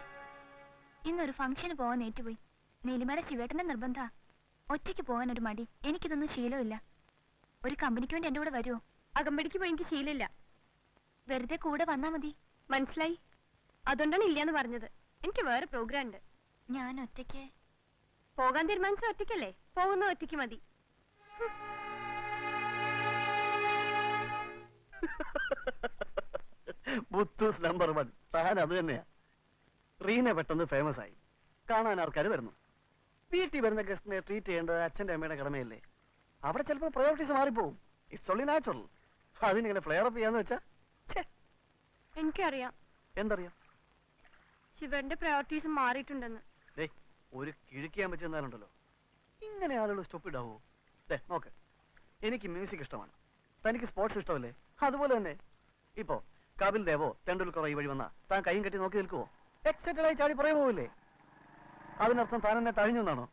ഇന്നൊരു ഫംഗ്ഷന് പോവാൻ ഏറ്റുപോയി. നീലിമയുടെ ശിവേട്ടന്റെ നിർബന്ധ. ഒറ്റയ്ക്ക് പോകാൻ ഒരു മടി. എനിക്കിതൊന്നും ശീലമില്ല. ഒരു കമ്പനിക്ക് വേണ്ടി എന്റെ കൂടെ വരുമോ? അകമ്പടിക്ക് പോയി എനിക്ക് ശീലമില്ല. വെറുതെ കൂടെ വന്നാ മതി. മനസ്സിലായി. അതുകൊണ്ടാണ് ഇല്ലാന്ന് പറഞ്ഞത്. എനിക്ക് വേറെ പ്രോഗ്രാം ഉണ്ട്. ഞാൻ ഒറ്റയ്ക്ക് പോകാൻ തീരുമാനിച്ച ഒറ്റയ്ക്കല്ലേ? പോകുന്ന ഒറ്റയ്ക്ക് മതി. ബുത്തൂസ് നമ്പർ 1 താൻ അത് തന്നെയാ. റീന പെട്ടെന്ന് ഫേമസ് ആയി, കാണാൻ ആൾക്കാർ വരുന്നു. വീട്ടിൽ വരുന്ന ഗസ്റ്റിനെ ട്രീറ്റ് ചെയ്യേണ്ടത് അച്ഛൻ്റെ അമ്മയുടെ കടമയല്ലേ? അവിടെ ചിലപ്പോൾ പ്രയോറിറ്റീസ് മാറിപ്പോവും. It's only natural. അതിനിങ്ങനെ ഫ്ലെയർ അപ്പ് ചെയ്യാന്ന് വെച്ചാ എനിക്കറിയാം. എന്തറിയാം? ശിവന്റെ പ്രയോറിറ്റീസ് മാറിയിട്ടുണ്ടെന്ന്. ഒരു കിഴുക്കിയാൻ പറ്റുന്നാലുണ്ടല്ലോ, ഇങ്ങനെ ആളുകൾ സ്റ്റോപ്പ് ഇടാവോ? നോക്ക്, എനിക്ക് മ്യൂസിക് ഇഷ്ടമാണ്, തനിക്ക് സ്പോർട്സ് ഇഷ്ടമല്ലേ? അതുപോലെ തന്നെ ഇപ്പോ കപിൽ ദേവോ തെണ്ടുൽക്കറോ ഈ വഴി വന്നാ താൻ കൈയും കെട്ടി നോക്കി നിൽക്കുവോ? എക്സൈറ്റഡ് ആയി ചാടി പുറകെ പോവില്ലേ? അതിനർത്ഥം താൻ എന്നെ തഴിഞ്ഞു എന്നാണോ?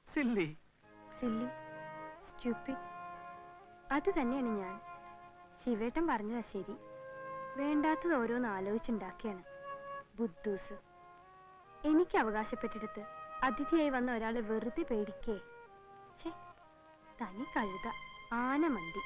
Silly silly, stupid. അത് തന്നെയാണ് ഞാൻ. ശിവേട്ടൻ പറഞ്ഞതാ ശരി. വേണ്ടാത്തത് ഓരോന്ന് ആലോചിച്ചുണ്ടാക്കിയാണ്. ബുദ്ധൂസ്. എനിക്ക് അവകാശപ്പെട്ടിടത്ത് അതിഥിയായി വന്ന ഒരാളെ വെറുതെ പേടിക്കേ? തനി കഴുത, ആന മണ്ടി.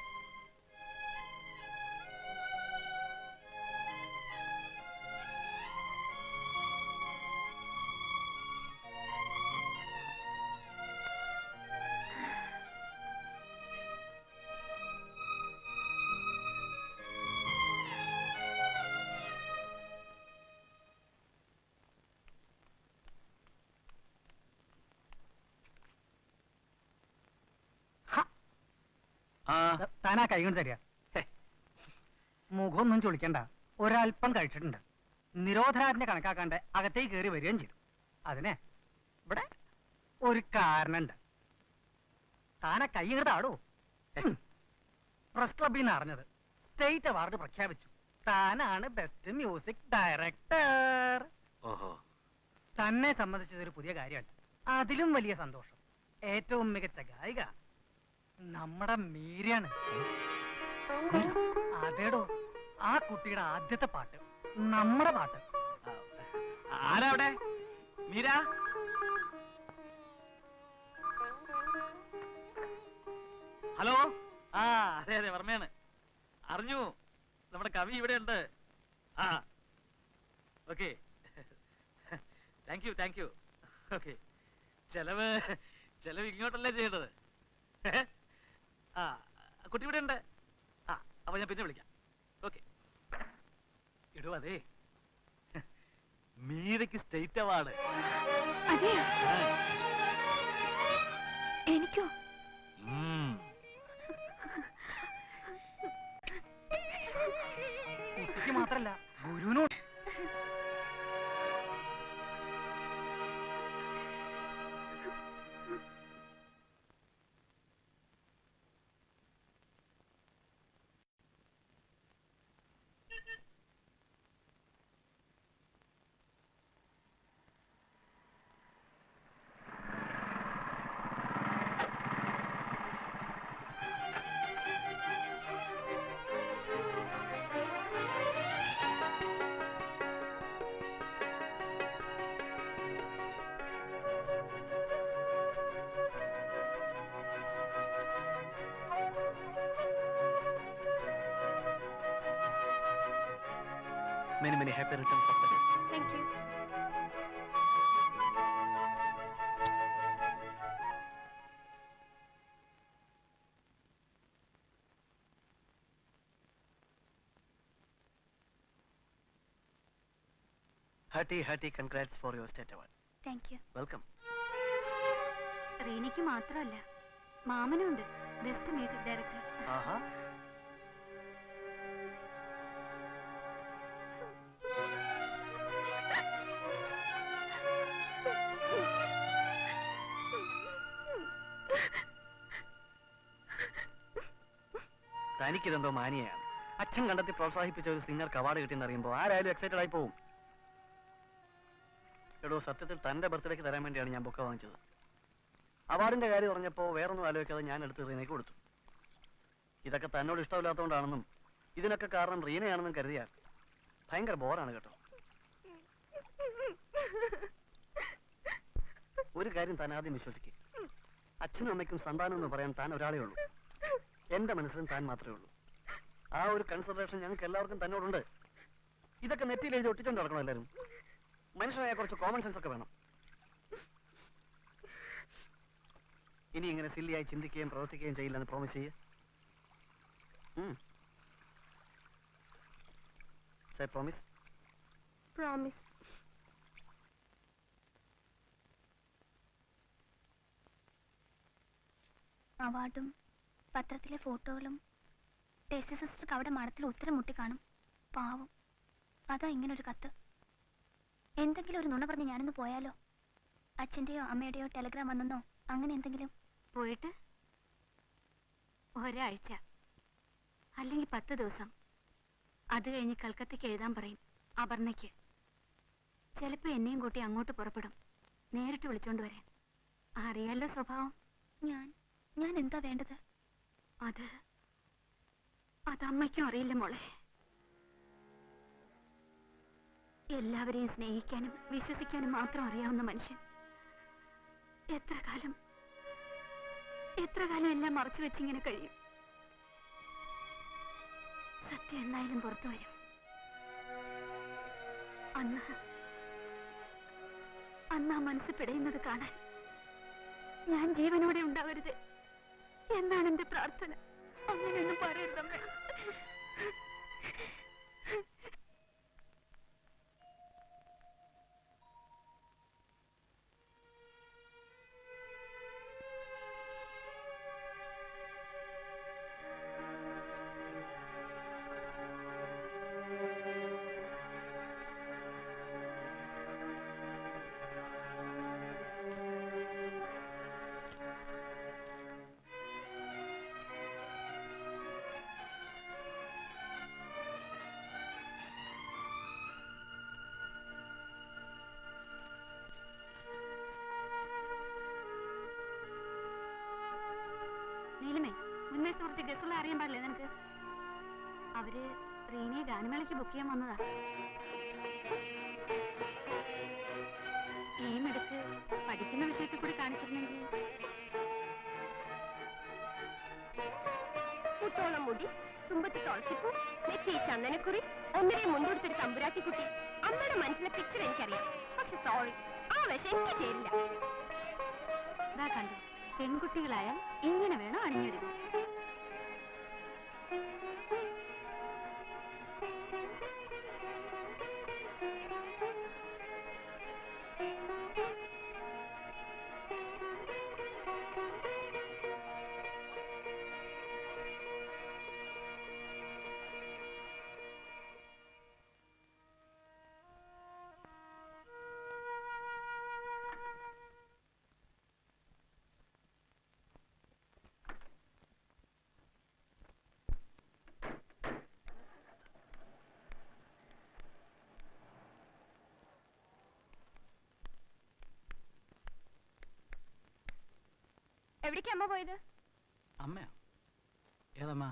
താനാ കൈ കൊണ്ട് തരിക. മുഖമൊന്നും ചൊളിക്കണ്ട, ഒരൽപ്പം കഴിച്ചിട്ടുണ്ട്. നിരോധനാജ്ഞ കണക്കാക്കാണ്ട് അകത്തേക്ക് കയറി വരികയും ചെയ്തു. അതിനെ ഇവിടെ ഒരു കാരണമുണ്ട്. താനാ കൈ ഇങ്ങോട്ട് ആടോ. പ്രസ് ക്ലബിൽ നിന്ന് അറിഞ്ഞത് സ്റ്റേറ്റ് അവാർഡ് പ്രഖ്യാപിച്ചു. താനാണ് ബെസ്റ്റ് മ്യൂസിക് ഡയറക്ടർ. തന്നെ സംബന്ധിച്ചതൊരു പുതിയ കാര്യമാണ്. അതിലും വലിയ സന്തോഷം, ഏറ്റവും മികച്ച ഗായിക നമ്മുടെ മീരയാണ്. അതേടോ, ആ കുട്ടിയുടെ ആദ്യത്തെ പാട്ട് നമ്മുടെ പാട്ട്. ആരാ അവിടെ? മീര? ഹലോ. ആ അതെ അതെ, വർമ്മയാണ്. അറിഞ്ഞു, നമ്മുടെ കവി ഇവിടെ ഉണ്ട്. ആ ഓക്കെ, താങ്ക് യു. ഓക്കെ, ചെലവ് ഇങ്ങോട്ടല്ലേ ചെയ്യേണ്ടത്? ആ കുട്ടി ഇവിടെ ഉണ്ട്. ആ അപ്പൊ ഞാൻ പിന്നെ വിളിക്കാം. ഓക്കെ. ഇടൂ, അതെ, മീരയ്ക്ക് സ്റ്റേറ്റ് അവാർഡ്. എനിക്കോ? കുട്ടിക്ക് മാത്രല്ല, ഗുരുവിനോട്. Many happy returns of the day. Thank you. Hearty congrats for your state award. Thank you. Welcome. റീനയ്ക്ക് മാത്രമല്ല, മാമനുണ്ട് ബെസ്റ്റ് മ്യൂസിക് ഡയറക്ടർ. ആഹാ. തനിക്കിതെന്തോ മാനിയാണ്. അച്ഛൻ കണ്ടെത്തി പ്രോത്സാഹിപ്പിച്ച ഒരു സിംഗർക്ക് അവാർഡ് കിട്ടിയെന്ന് അറിയുമ്പോൾ ആരായാലും എക്സൈറ്റഡ് ആയി പോവും. എടോ, സത്യത്തിൽ തന്റെ ബർത്ത്ഡേക്ക് തരാൻ വേണ്ടിയാണ് ഞാൻ ബുക്ക് വാങ്ങിച്ചത്. അവാർഡിന്റെ കാര്യം പറഞ്ഞപ്പോൾ വേറൊന്നും ആലോചിക്കാതെ ഞാൻ എടുത്ത് റീനയ്ക്ക് കൊടുത്തു. ഇതൊക്കെ തന്നോട് ഇഷ്ടമില്ലാത്തതുകൊണ്ടാണെന്നും ഇതിനൊക്കെ കാരണം റീനയാണെന്നും കരുതിയാൽ ഭയങ്കര ബോറാണ് കേട്ടോ. ഒരു കാര്യം താൻ ആദ്യം വിശ്വസിക്കുക, അച്ഛനും അമ്മയ്ക്കും സന്താനം എന്ന് പറയാൻ താൻ ഒരാളേ ഉള്ളൂ. എന്റെ മനസ്സിലും താൻ മാത്രമേ ഉള്ളൂ. ആ ഒരു കൺസിഡറേഷൻ ഞങ്ങൾക്ക് എല്ലാവർക്കും തന്നോടുണ്ട്. ഇതൊക്കെ നെറ്റിയിൽ എഴുതി ഒട്ടിച്ചോണ്ട് നടക്കണം എല്ലാവരും. മനുഷ്യനായ കുറച്ച് കോമൺ സെൻസ് ഒക്കെ വേണം. ഇനി ഇങ്ങനെ സില്ലിയായി ചിന്തിക്കുകയും പ്രവർത്തിക്കുകയും ചെയ്യില്ലെന്ന് പ്രോമിസ് ചെയ്യേ. Say promise. പ്രോമിസ്. അവാർഡും പത്രത്തിലെ ഫോട്ടോകളും ടെസി സിസ്റ്റർക്ക് അവിടെ മഠത്തിൽ ഉത്തരം മുട്ടി കാണും. പാവം, അതാ ഇങ്ങനൊരു കത്ത്. എന്തെങ്കിലും ഒരു നുണ പറഞ്ഞ് ഞാനൊന്ന് പോയാലോ? അച്ഛൻ്റെയോ അമ്മയുടെയോ ടെലഗ്രാം വന്നെന്നോ അങ്ങനെ എന്തെങ്കിലും. പോയിട്ട് ഒരാഴ്ച അല്ലെങ്കിൽ 10 ദിവസം, അത് കഴിഞ്ഞ് കൽക്കത്തയ്ക്ക് എഴുതാൻ പറയും അപർണയ്ക്ക്. ചിലപ്പോ എന്നെയും കൂട്ടി അങ്ങോട്ട് പുറപ്പെടും, നേരിട്ട് വിളിച്ചോണ്ട് വരാൻ. അറിയാലോ സ്വഭാവം. ഞാൻ എന്താ വേണ്ടത്? അത് അമ്മയ്ക്കും അറിയില്ല മോളെ. എല്ലാവരെയും സ്നേഹിക്കാനും വിശ്വസിക്കാനും മാത്രം അറിയാവുന്ന മനുഷ്യൻ എത്ര കാലം എല്ലാം മറച്ചു വെച്ചിങ്ങനെ കഴിയും? സത്യം എന്നായാലും പുറത്തു വരും. അന്ന് ആ മനസ്സ് പിടയുന്നത് കാണാൻ ഞാൻ ജീവനോടെ ഉണ്ടാവരുത് എന്നാണ് എന്റെ പ്രാർത്ഥന. അങ്ങനെയൊന്നും പറയരുതമ്മേ. നീലിമേ, മുന്നേ സുഹൃത്ത് ഗസ്റ്റുള്ള അറിയാൻ പാടില്ലേ നിനക്ക്? അവര് റീനയെ ഗാനമേളയ്ക്ക് ബുക്ക് ചെയ്യാൻ വന്നതാ. ഈ മിടുക്ക് പഠിക്കുന്ന വിഷയത്തിൽ കൂടി കാണിച്ചിരുന്നെങ്കിൽ. മുട്ടോളം മുടി, തുമ്പത്തി തുളസിപ്പൂ, നെറ്റി ചന്ദനക്കുറി, ഒന്നിനെ മുൻകൊടുത്തൊരു തമ്പുരാട്ടിക്കുട്ടി. അമ്മയുടെ മനസ്സിലെ പിക്ചർ എനിക്കറിയാം. പക്ഷെ സോറി, ആ വേഷം എനിക്ക് ചേരില്ല. ഇതാ കണ്ടു, പെൺകുട്ടികളായാൽ ഇങ്ങനെ വേണം അണിഞ്ഞൊരുങ്ങാൻ. എവിടേക്കാ അമ്മ പോയത്? അമ്മയോ? ഏതമ്മ?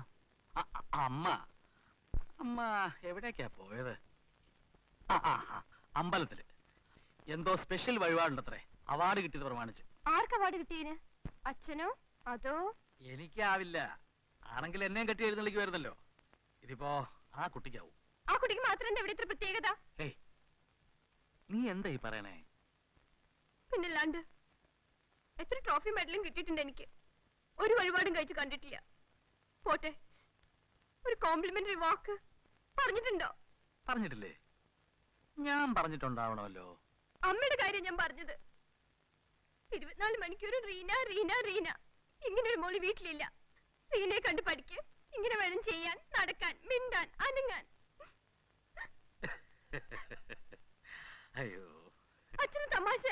അമ്മ അമ്മ എവിടേക്കാ പോയത്? അമ്പലത്തില് എന്തോ സ്പെഷ്യൽ വഴിപാടുണ്ടത്രേ, അവാർഡ് കിട്ടിയത് പ്രമാണിച്ച്. ആർക്ക് അവാർഡ് കിട്ടിയതിന്? അച്ഛനോ അതോ? എനിക്കാവില്ല, ആണെങ്കിൽ എന്നെയും കെട്ടി എഴുന്നള്ളിക്ക് വരുന്നല്ലോ. ഇതിപ്പോ ആ കുട്ടിക്കാവും. ആ കുട്ടിക്ക് മാത്രം എന്താ ഇവിടെ ഇത്ര പ്രത്യേകത? ഏയ്, നീ എന്താ ഈ പറയണേ? പിന്നല്ലാണ്ട് എത്ര ട്രോഫി മെഡലും കിട്ടിയിട്ടുണ്ട് എനിക്ക്. ഒരു വഴിപാടും കഴിച്ച് കണ്ടിട്ടില്ല. പോട്ടെ, ഒരു കോംപ്ലിമെന്ററി വാക്ക് പറഞ്ഞിട്ടുണ്ടോ? പറഞ്ഞിട്ടില്ലേ? ഞാൻ പറഞ്ഞിട്ടുണ്ടാവണമല്ലോ. അമ്മയുടെ കാര്യം ഞാൻ പറഞ്ഞത്. 24 മണിക്കൂർ റീന റീന റീന. ഇങ്ങനെ ഒരു മോളി വീട്ടിലില്ല. റീനയെ കണ്ട് പഠിക്ക്, ഇങ്ങനെ വേണം ചെയ്യാൻ, നടക്കാൻ, മിണ്ടാൻ, അനങ്ങാൻ. അയ്യോ, അച്ഛന് തമാശ.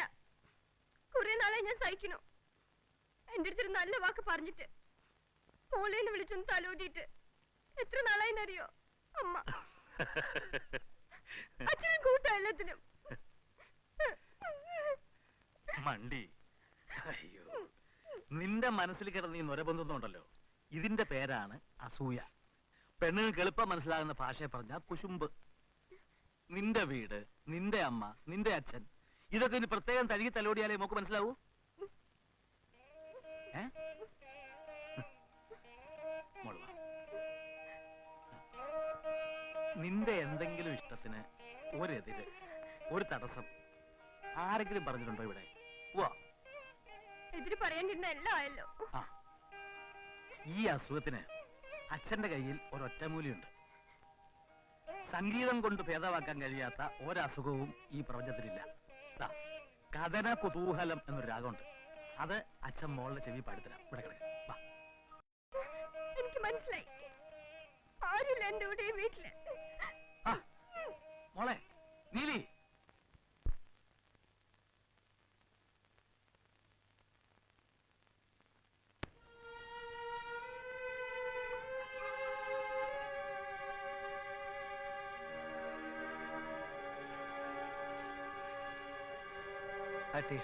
കുറെ നാളെ ഞാൻ സഹിക്കണു. എന്റെ അടുത്തൊരു നല്ല വാക്ക് പറഞ്ഞിട്ട് മോളേന്ന് വിളിച്ചൊന്ന് തലോടിയിട്ട് എത്ര നാളായിന്നറിയോ അമ്മ. അച്ഛനും കൂട്ടാ എല്ലാത്തിനും. മണ്ടി. അയ്യോ, നിന്റെ മനസ്സിൽ കിടന്ന് ഈ നൊരബന്ധുന്നുണ്ടല്ലോ, ഇതിന്റെ പേരാണ് അസൂയ. പെണ്ണുങ്ങൾക്ക് എളുപ്പം മനസ്സിലാകുന്ന ഭാഷയെ പറഞ്ഞ കുശുമ്പ്. നിന്റെ വീട്, നിന്റെ അമ്മ, നിന്റെ അച്ഛൻ, ഇതൊക്കെ ഇനി പ്രത്യേകം തഴുകി തലോടിയാലേ മോക്ക് മനസ്സിലാവൂ. നിന്റെ എന്തെങ്കിലും ഇഷ്ടത്തിന് ഒരെതിര്, ഒരു തടസ്സം ആരെങ്കിലും പറഞ്ഞിട്ടുണ്ടോ ഇവിടെ? എതിര് പറയാണ്ടിരുന്ന എല്ലാം ആയല്ലോ. ഈ അസുഖത്തിന് അച്ഛന്റെ കയ്യിൽ ഒരൊറ്റമൂലിയുണ്ട്. സംഗീതം കൊണ്ട് ഭേദമാക്കാൻ കഴിയാത്ത ഒരസുഖവും ഈ പ്രപഞ്ചത്തിലില്ല. ദാ, കഥന കുതൂഹലം എന്നൊരു രാഗമുണ്ട്. അത് അച്ഛൻ മോളുടെ ചെവി പാടിത്തരാം. ഇവിടെ കിടക്ക്. വാ. എനിക്ക് മനസ്സിലായി, ആരുമില്ല എന്റെ കൂടെ ഈ വീട്ടില്. ആ, മോളെ Neeli.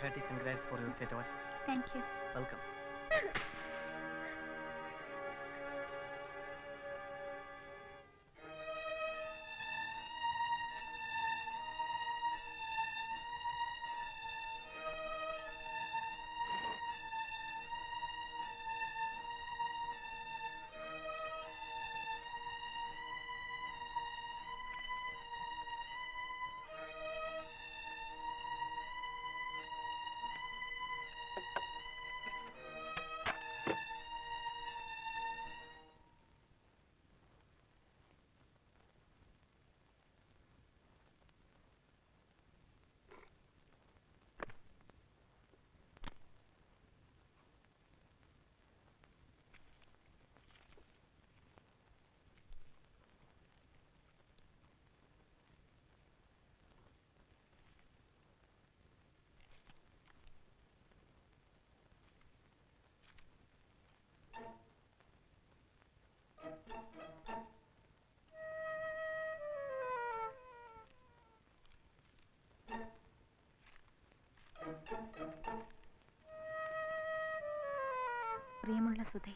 Hearty congrats for your state award. Thank you. Welcome. പ്രിയമുള്ള സുധേ,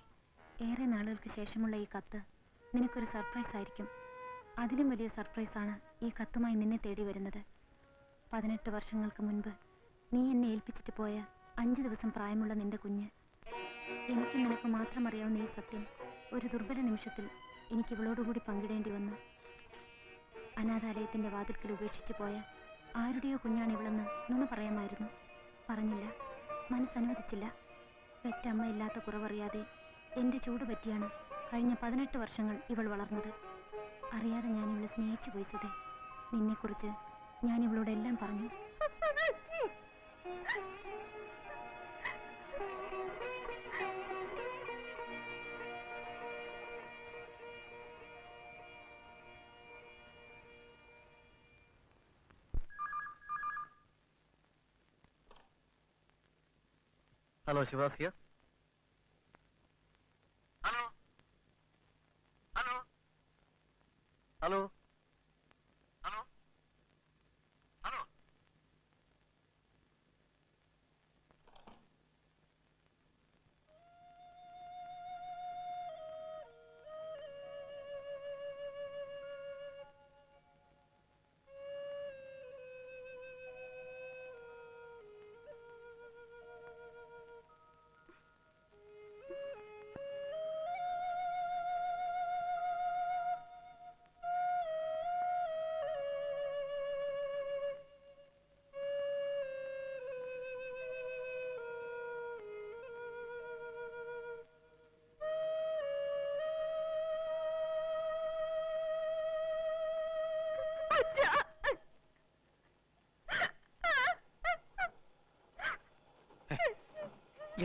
ഏറെ നാളുകൾക്ക് ശേഷമുള്ള ഈ കത്ത് നിനക്കൊരു സർപ്രൈസ് ആയിരിക്കും. അതിലും വലിയ സർപ്രൈസാണ് ഈ കത്തുമായി നിന്നെ തേടി വരുന്നത്. 18 വർഷങ്ങൾക്ക് മുൻപ് നീ എന്നെ ഏൽപ്പിച്ചിട്ട് പോയ 5 ദിവസം പ്രായമുള്ള നിന്റെ കുഞ്ഞ്. എനിക്ക് നിനക്ക് മാത്രം അറിയാവുന്ന ഈ സത്യം ഒരു ദുർബല നിമിഷത്തിൽ എനിക്ക് ഇവളോടുകൂടി പങ്കിടേണ്ടി വന്നു. അനാഥാലയത്തിന്റെ വാതിൽക്കൽ ഉപേക്ഷിച്ചു പോയ ആരുടെയോ കുഞ്ഞാണ് ഇവളെന്ന് നുണ പറയാമായിരുന്നു. പറഞ്ഞില്ല, മനസ്സനുവദിച്ചില്ല. പെറ്റമ്മയില്ലാത്ത കുറവറിയാതെ എന്റെ ചൂട് പറ്റിയാണ് കഴിഞ്ഞ 18 വർഷങ്ങൾ ഇവൾ വളർന്നത്. അറിയാതെ ഞാൻ ഇവളെ സ്നേഹിച്ചു പോയി സുധേ. നിന്നെക്കുറിച്ച് ഞാൻ ഇവളോട് എല്ലാം പറഞ്ഞു. Hello, Shiva's here. Hello. Hello. Hello. Hello. Hello.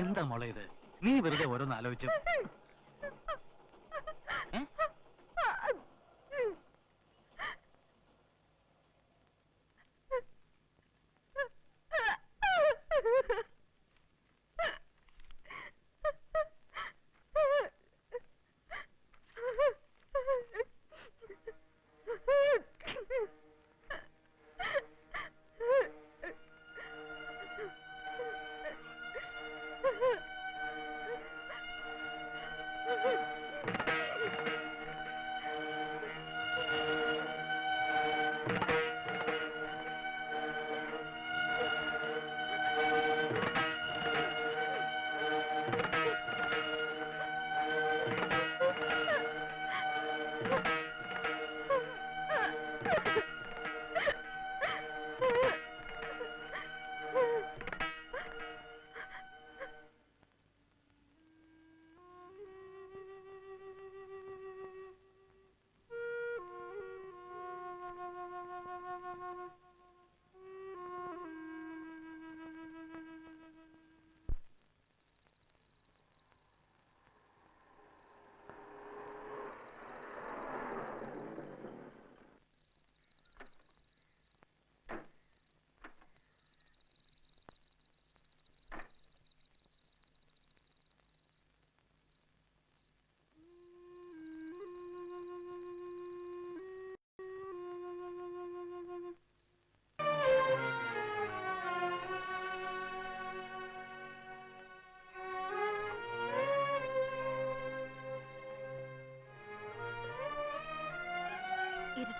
എന്താ മോളെ ഇത്? നീ വെറുതെ ഓരോന്ന് ആലോചിച്ചു.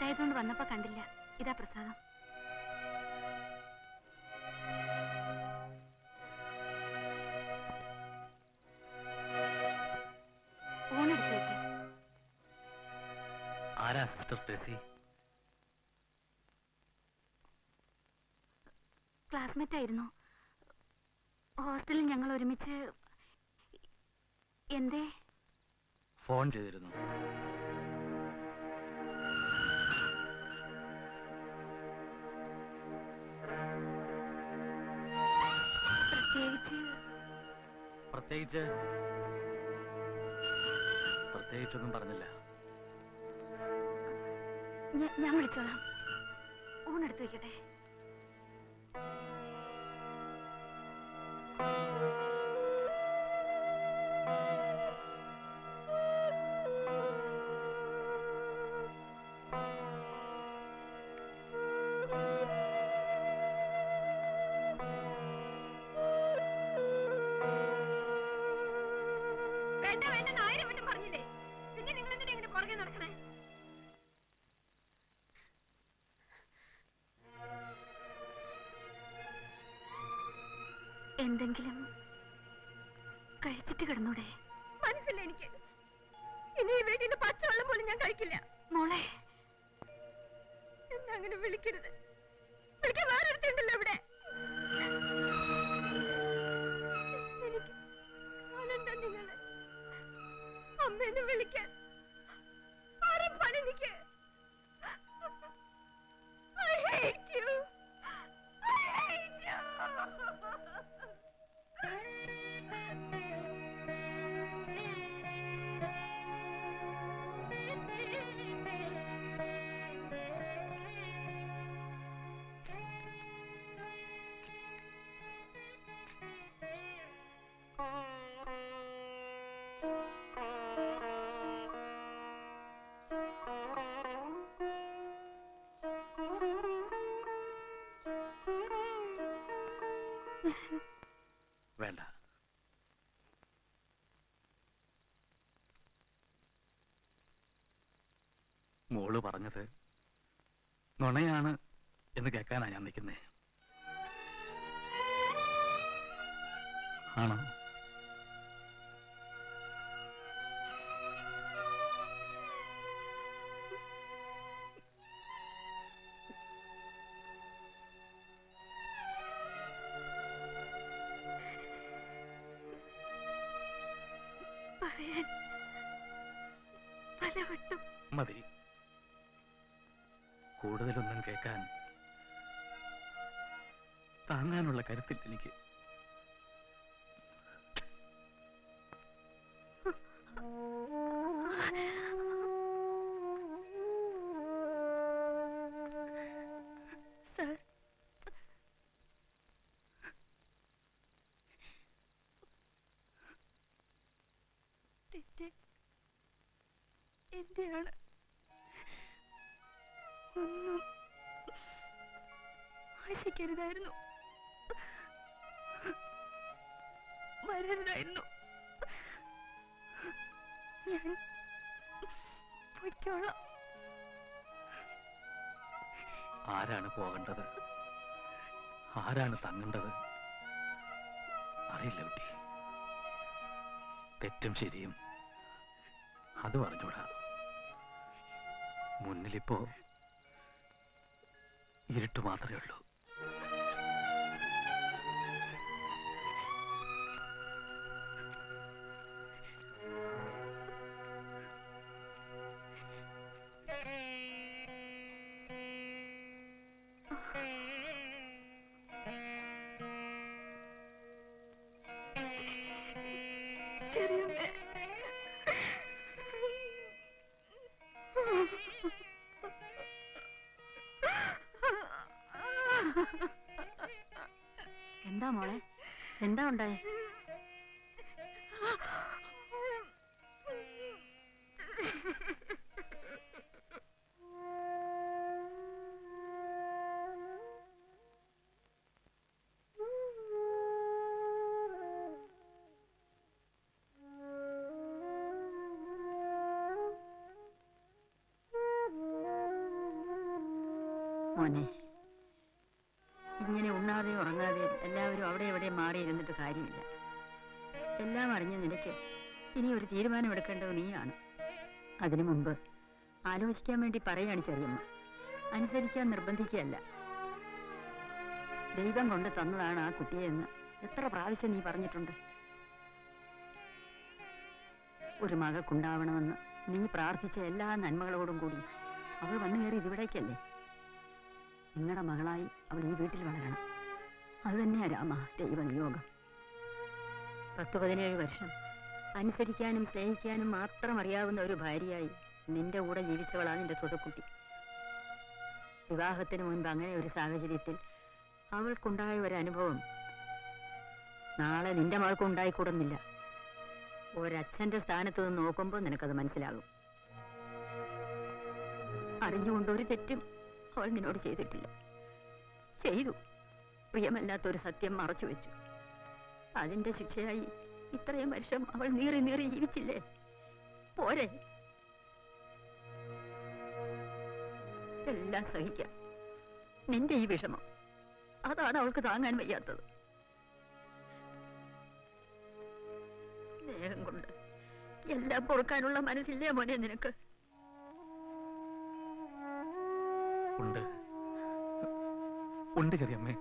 മിസ്സായതുകൊണ്ട് വന്നപ്പോ കണ്ടില്ല. ഇതാ പ്രസാദം. ഊണെടുത്ത് വെക്ക്. ആരാ സിസ്റ്റർ ടെസി? ക്ലാസ്മേറ്റ് ആയിരുന്നു. ഹോസ്റ്റലിൽ ഞങ്ങൾ ഒരുമിച്ച്. എന്തേ? ഫോൺ ചെയ്തിരുന്നു. പ്രത്യേകിച്ചൊന്നും പറഞ്ഞില്ല. ഞാൻ വിളിച്ചോളാം. ഊണെടുത്ത് വെക്കട്ടെ. വേണ്ട വേണ്ട, 1000 വട്ടം പറഞ്ഞില്ലേ. പിന്നെ നിങ്ങൾ എന്തിനാ ഇങ്ങനെ പുറകെ നടക്കണേ? എന്തെങ്കിലും കഴിച്ചിട്ട് കിടന്നൂടെ? മനസ്സില്ല എനിക്ക്. ഇനി ഈ വീട്ടിൽ നിന്ന് പച്ചവെള്ളം പോലും ഞാൻ കഴിക്കില്ല. മോളെ, എന്നെ അങ്ങനെ വിളിക്കരുത്. വിളിക്കാൻ വേറൊരുത്തുണ്ടല്ലോ ഇവിടെ. എനിക്ക് കാണണ്ട നിങ്ങളെ. അമ്മേന്ന് വിളിക്കാൻ ആരും പണി നിക്ക്. I hate you. I hate you. വേണ്ട. മോള് പറഞ്ഞത് നുണയാണ് എന്ന് കേൾക്കാനാ ഞാൻ നിൽക്കുന്നേ. ആണോ? പറയാൻ പലവട്ടം. മതി. കൂടുതലൊന്നും കേൾക്കാൻ താങ്ങാനുള്ള കരുത്തില്ല എനിക്ക്. സർ, തെറ്റ് എന്റെയാണ്. ഒന്നും ആശിക്കരുതായിരുന്നു. വരരുതായിരുന്നു. ഞാൻ പൊയ്ക്കോളാം. ആരാണ് പോകേണ്ടത്, ആരാണ് തങ്ങേണ്ടത് അറിയില്ല കുട്ടി. തെറ്റും ശരിയും അതും അറിഞ്ഞൂടാ. മുന്നിലിപ്പോ ഇരുട്ട് മാത്രമേ ഉള്ളൂ. ചെറിയമ്മേ, എന്താ മോളെ, എന്താ ഉണ്ടായേ? മോനെ, ഇങ്ങനെ ഉണ്ണാതെ ഉറങ്ങാതെ എല്ലാവരും അവിടെ എവിടെ മാറിയിരുന്നിട്ട് കാര്യമില്ല. എല്ലാം അറിഞ്ഞ നിനക്ക് ഇനി ഒരു തീരുമാനം എടുക്കേണ്ടത് നീയാണ്. അതിനു മുമ്പ് ആലോചിക്കാൻ വേണ്ടി പറയാണ് ചെറിയമ്മ, അനുസരിക്കാൻ നിർബന്ധിക്കുകയല്ല. ദൈവം കൊണ്ട് തന്നതാണ് ആ കുട്ടിയെന്ന് എത്ര പ്രാവശ്യം നീ പറഞ്ഞിട്ടുണ്ട്. ഒരു മകൾക്കുണ്ടാവണമെന്ന് നീ പ്രാർത്ഥിച്ച എല്ലാ നന്മകളോടും കൂടി അവൾ വന്നു കയറി ഇതിവിടേക്കല്ലേ. നിങ്ങളുടെ മകളായി അവൾ ഈ വീട്ടിൽ വളരണം. അത് തന്നെയാ രാമ ദൈവനിയോഗം. 10-17 വർഷം അനുസരിക്കാനും സ്നേഹിക്കാനും മാത്രം അറിയാവുന്ന ഒരു ഭാര്യയായി നിന്റെ കൂടെ ജീവിച്ചവളാ നിന്റെ സ്വതക്കുട്ടി. വിവാഹത്തിന് മുൻപ് അങ്ങനെ ഒരു സാഹചര്യത്തിൽ അവൾക്കുണ്ടായ ഒരു അനുഭവം നാളെ നിന്റെ മകൾക്ക് ഉണ്ടായിക്കൂടുന്നില്ല. ഒരച്ഛന്റെ സ്ഥാനത്ത് നിന്ന് നോക്കുമ്പോൾ നിനക്കത് മനസ്സിലാകും. അറിഞ്ഞുകൊണ്ട് ഒരു തെറ്റും അവൾ നിന്നോട് ചെയ്തിട്ടില്ല. ചെയ്തു, പ്രിയമല്ലാത്തൊരു സത്യം മറച്ചു വെച്ചു. അതിന്റെ ശിക്ഷയായി ഇത്രയും വർഷം അവൾ നീറി നീറി ജീവിച്ചില്ലേ? പോരെ? എല്ലാം സഹിക്കാം. നിന്റെ ഈ വിഷമം അതാണ് അവൾക്ക് താങ്ങാൻ വയ്യാത്തത്. സ്നേഹം കൊണ്ട് എല്ലാം പൊറുക്കാനുള്ള മനസ്സില്ലേ മോനെ നിനക്ക്? ഉണ്ട് ഉണ്ട് ചെറിയമ്മേ.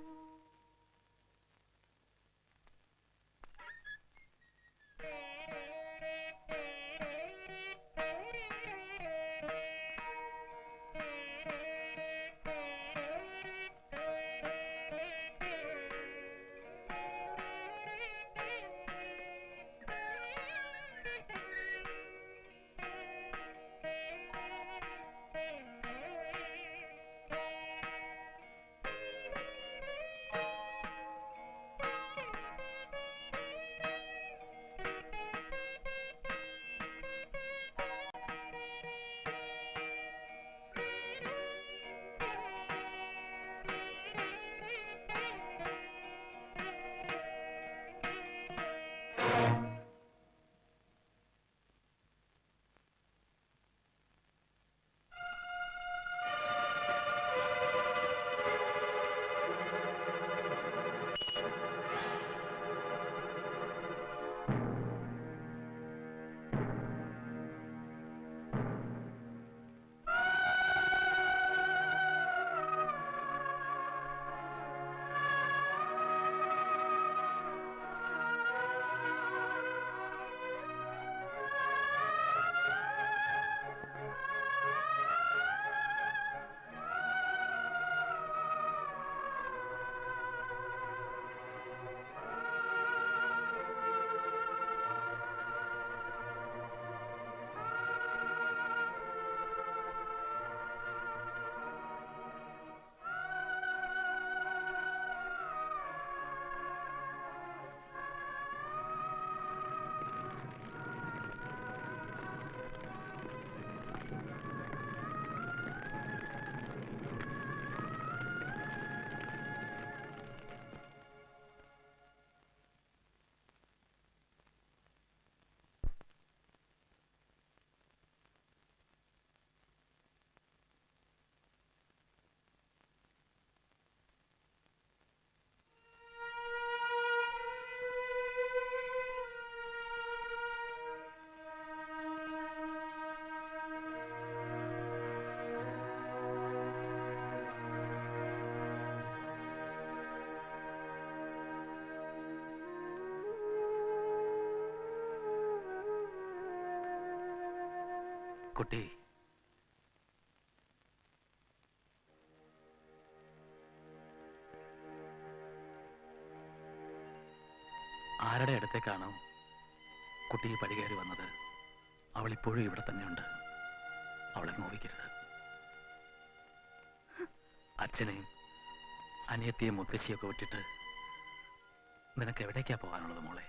കുട്ടി, ആരുടെ അടുത്തേക്കാണ് കുട്ടി പടികേറി വന്നത്? അവൾ ഇപ്പോഴും ഇവിടെ തന്നെയുണ്ട്. അവളെ നോവിക്കരുത്. അച്ഛനെയും അനിയത്തിയും മുത്തശ്ശിയൊക്കെ വിട്ടിട്ട് നിനക്ക് എവിടേക്കാ പോകാനുള്ളത് മോളെ?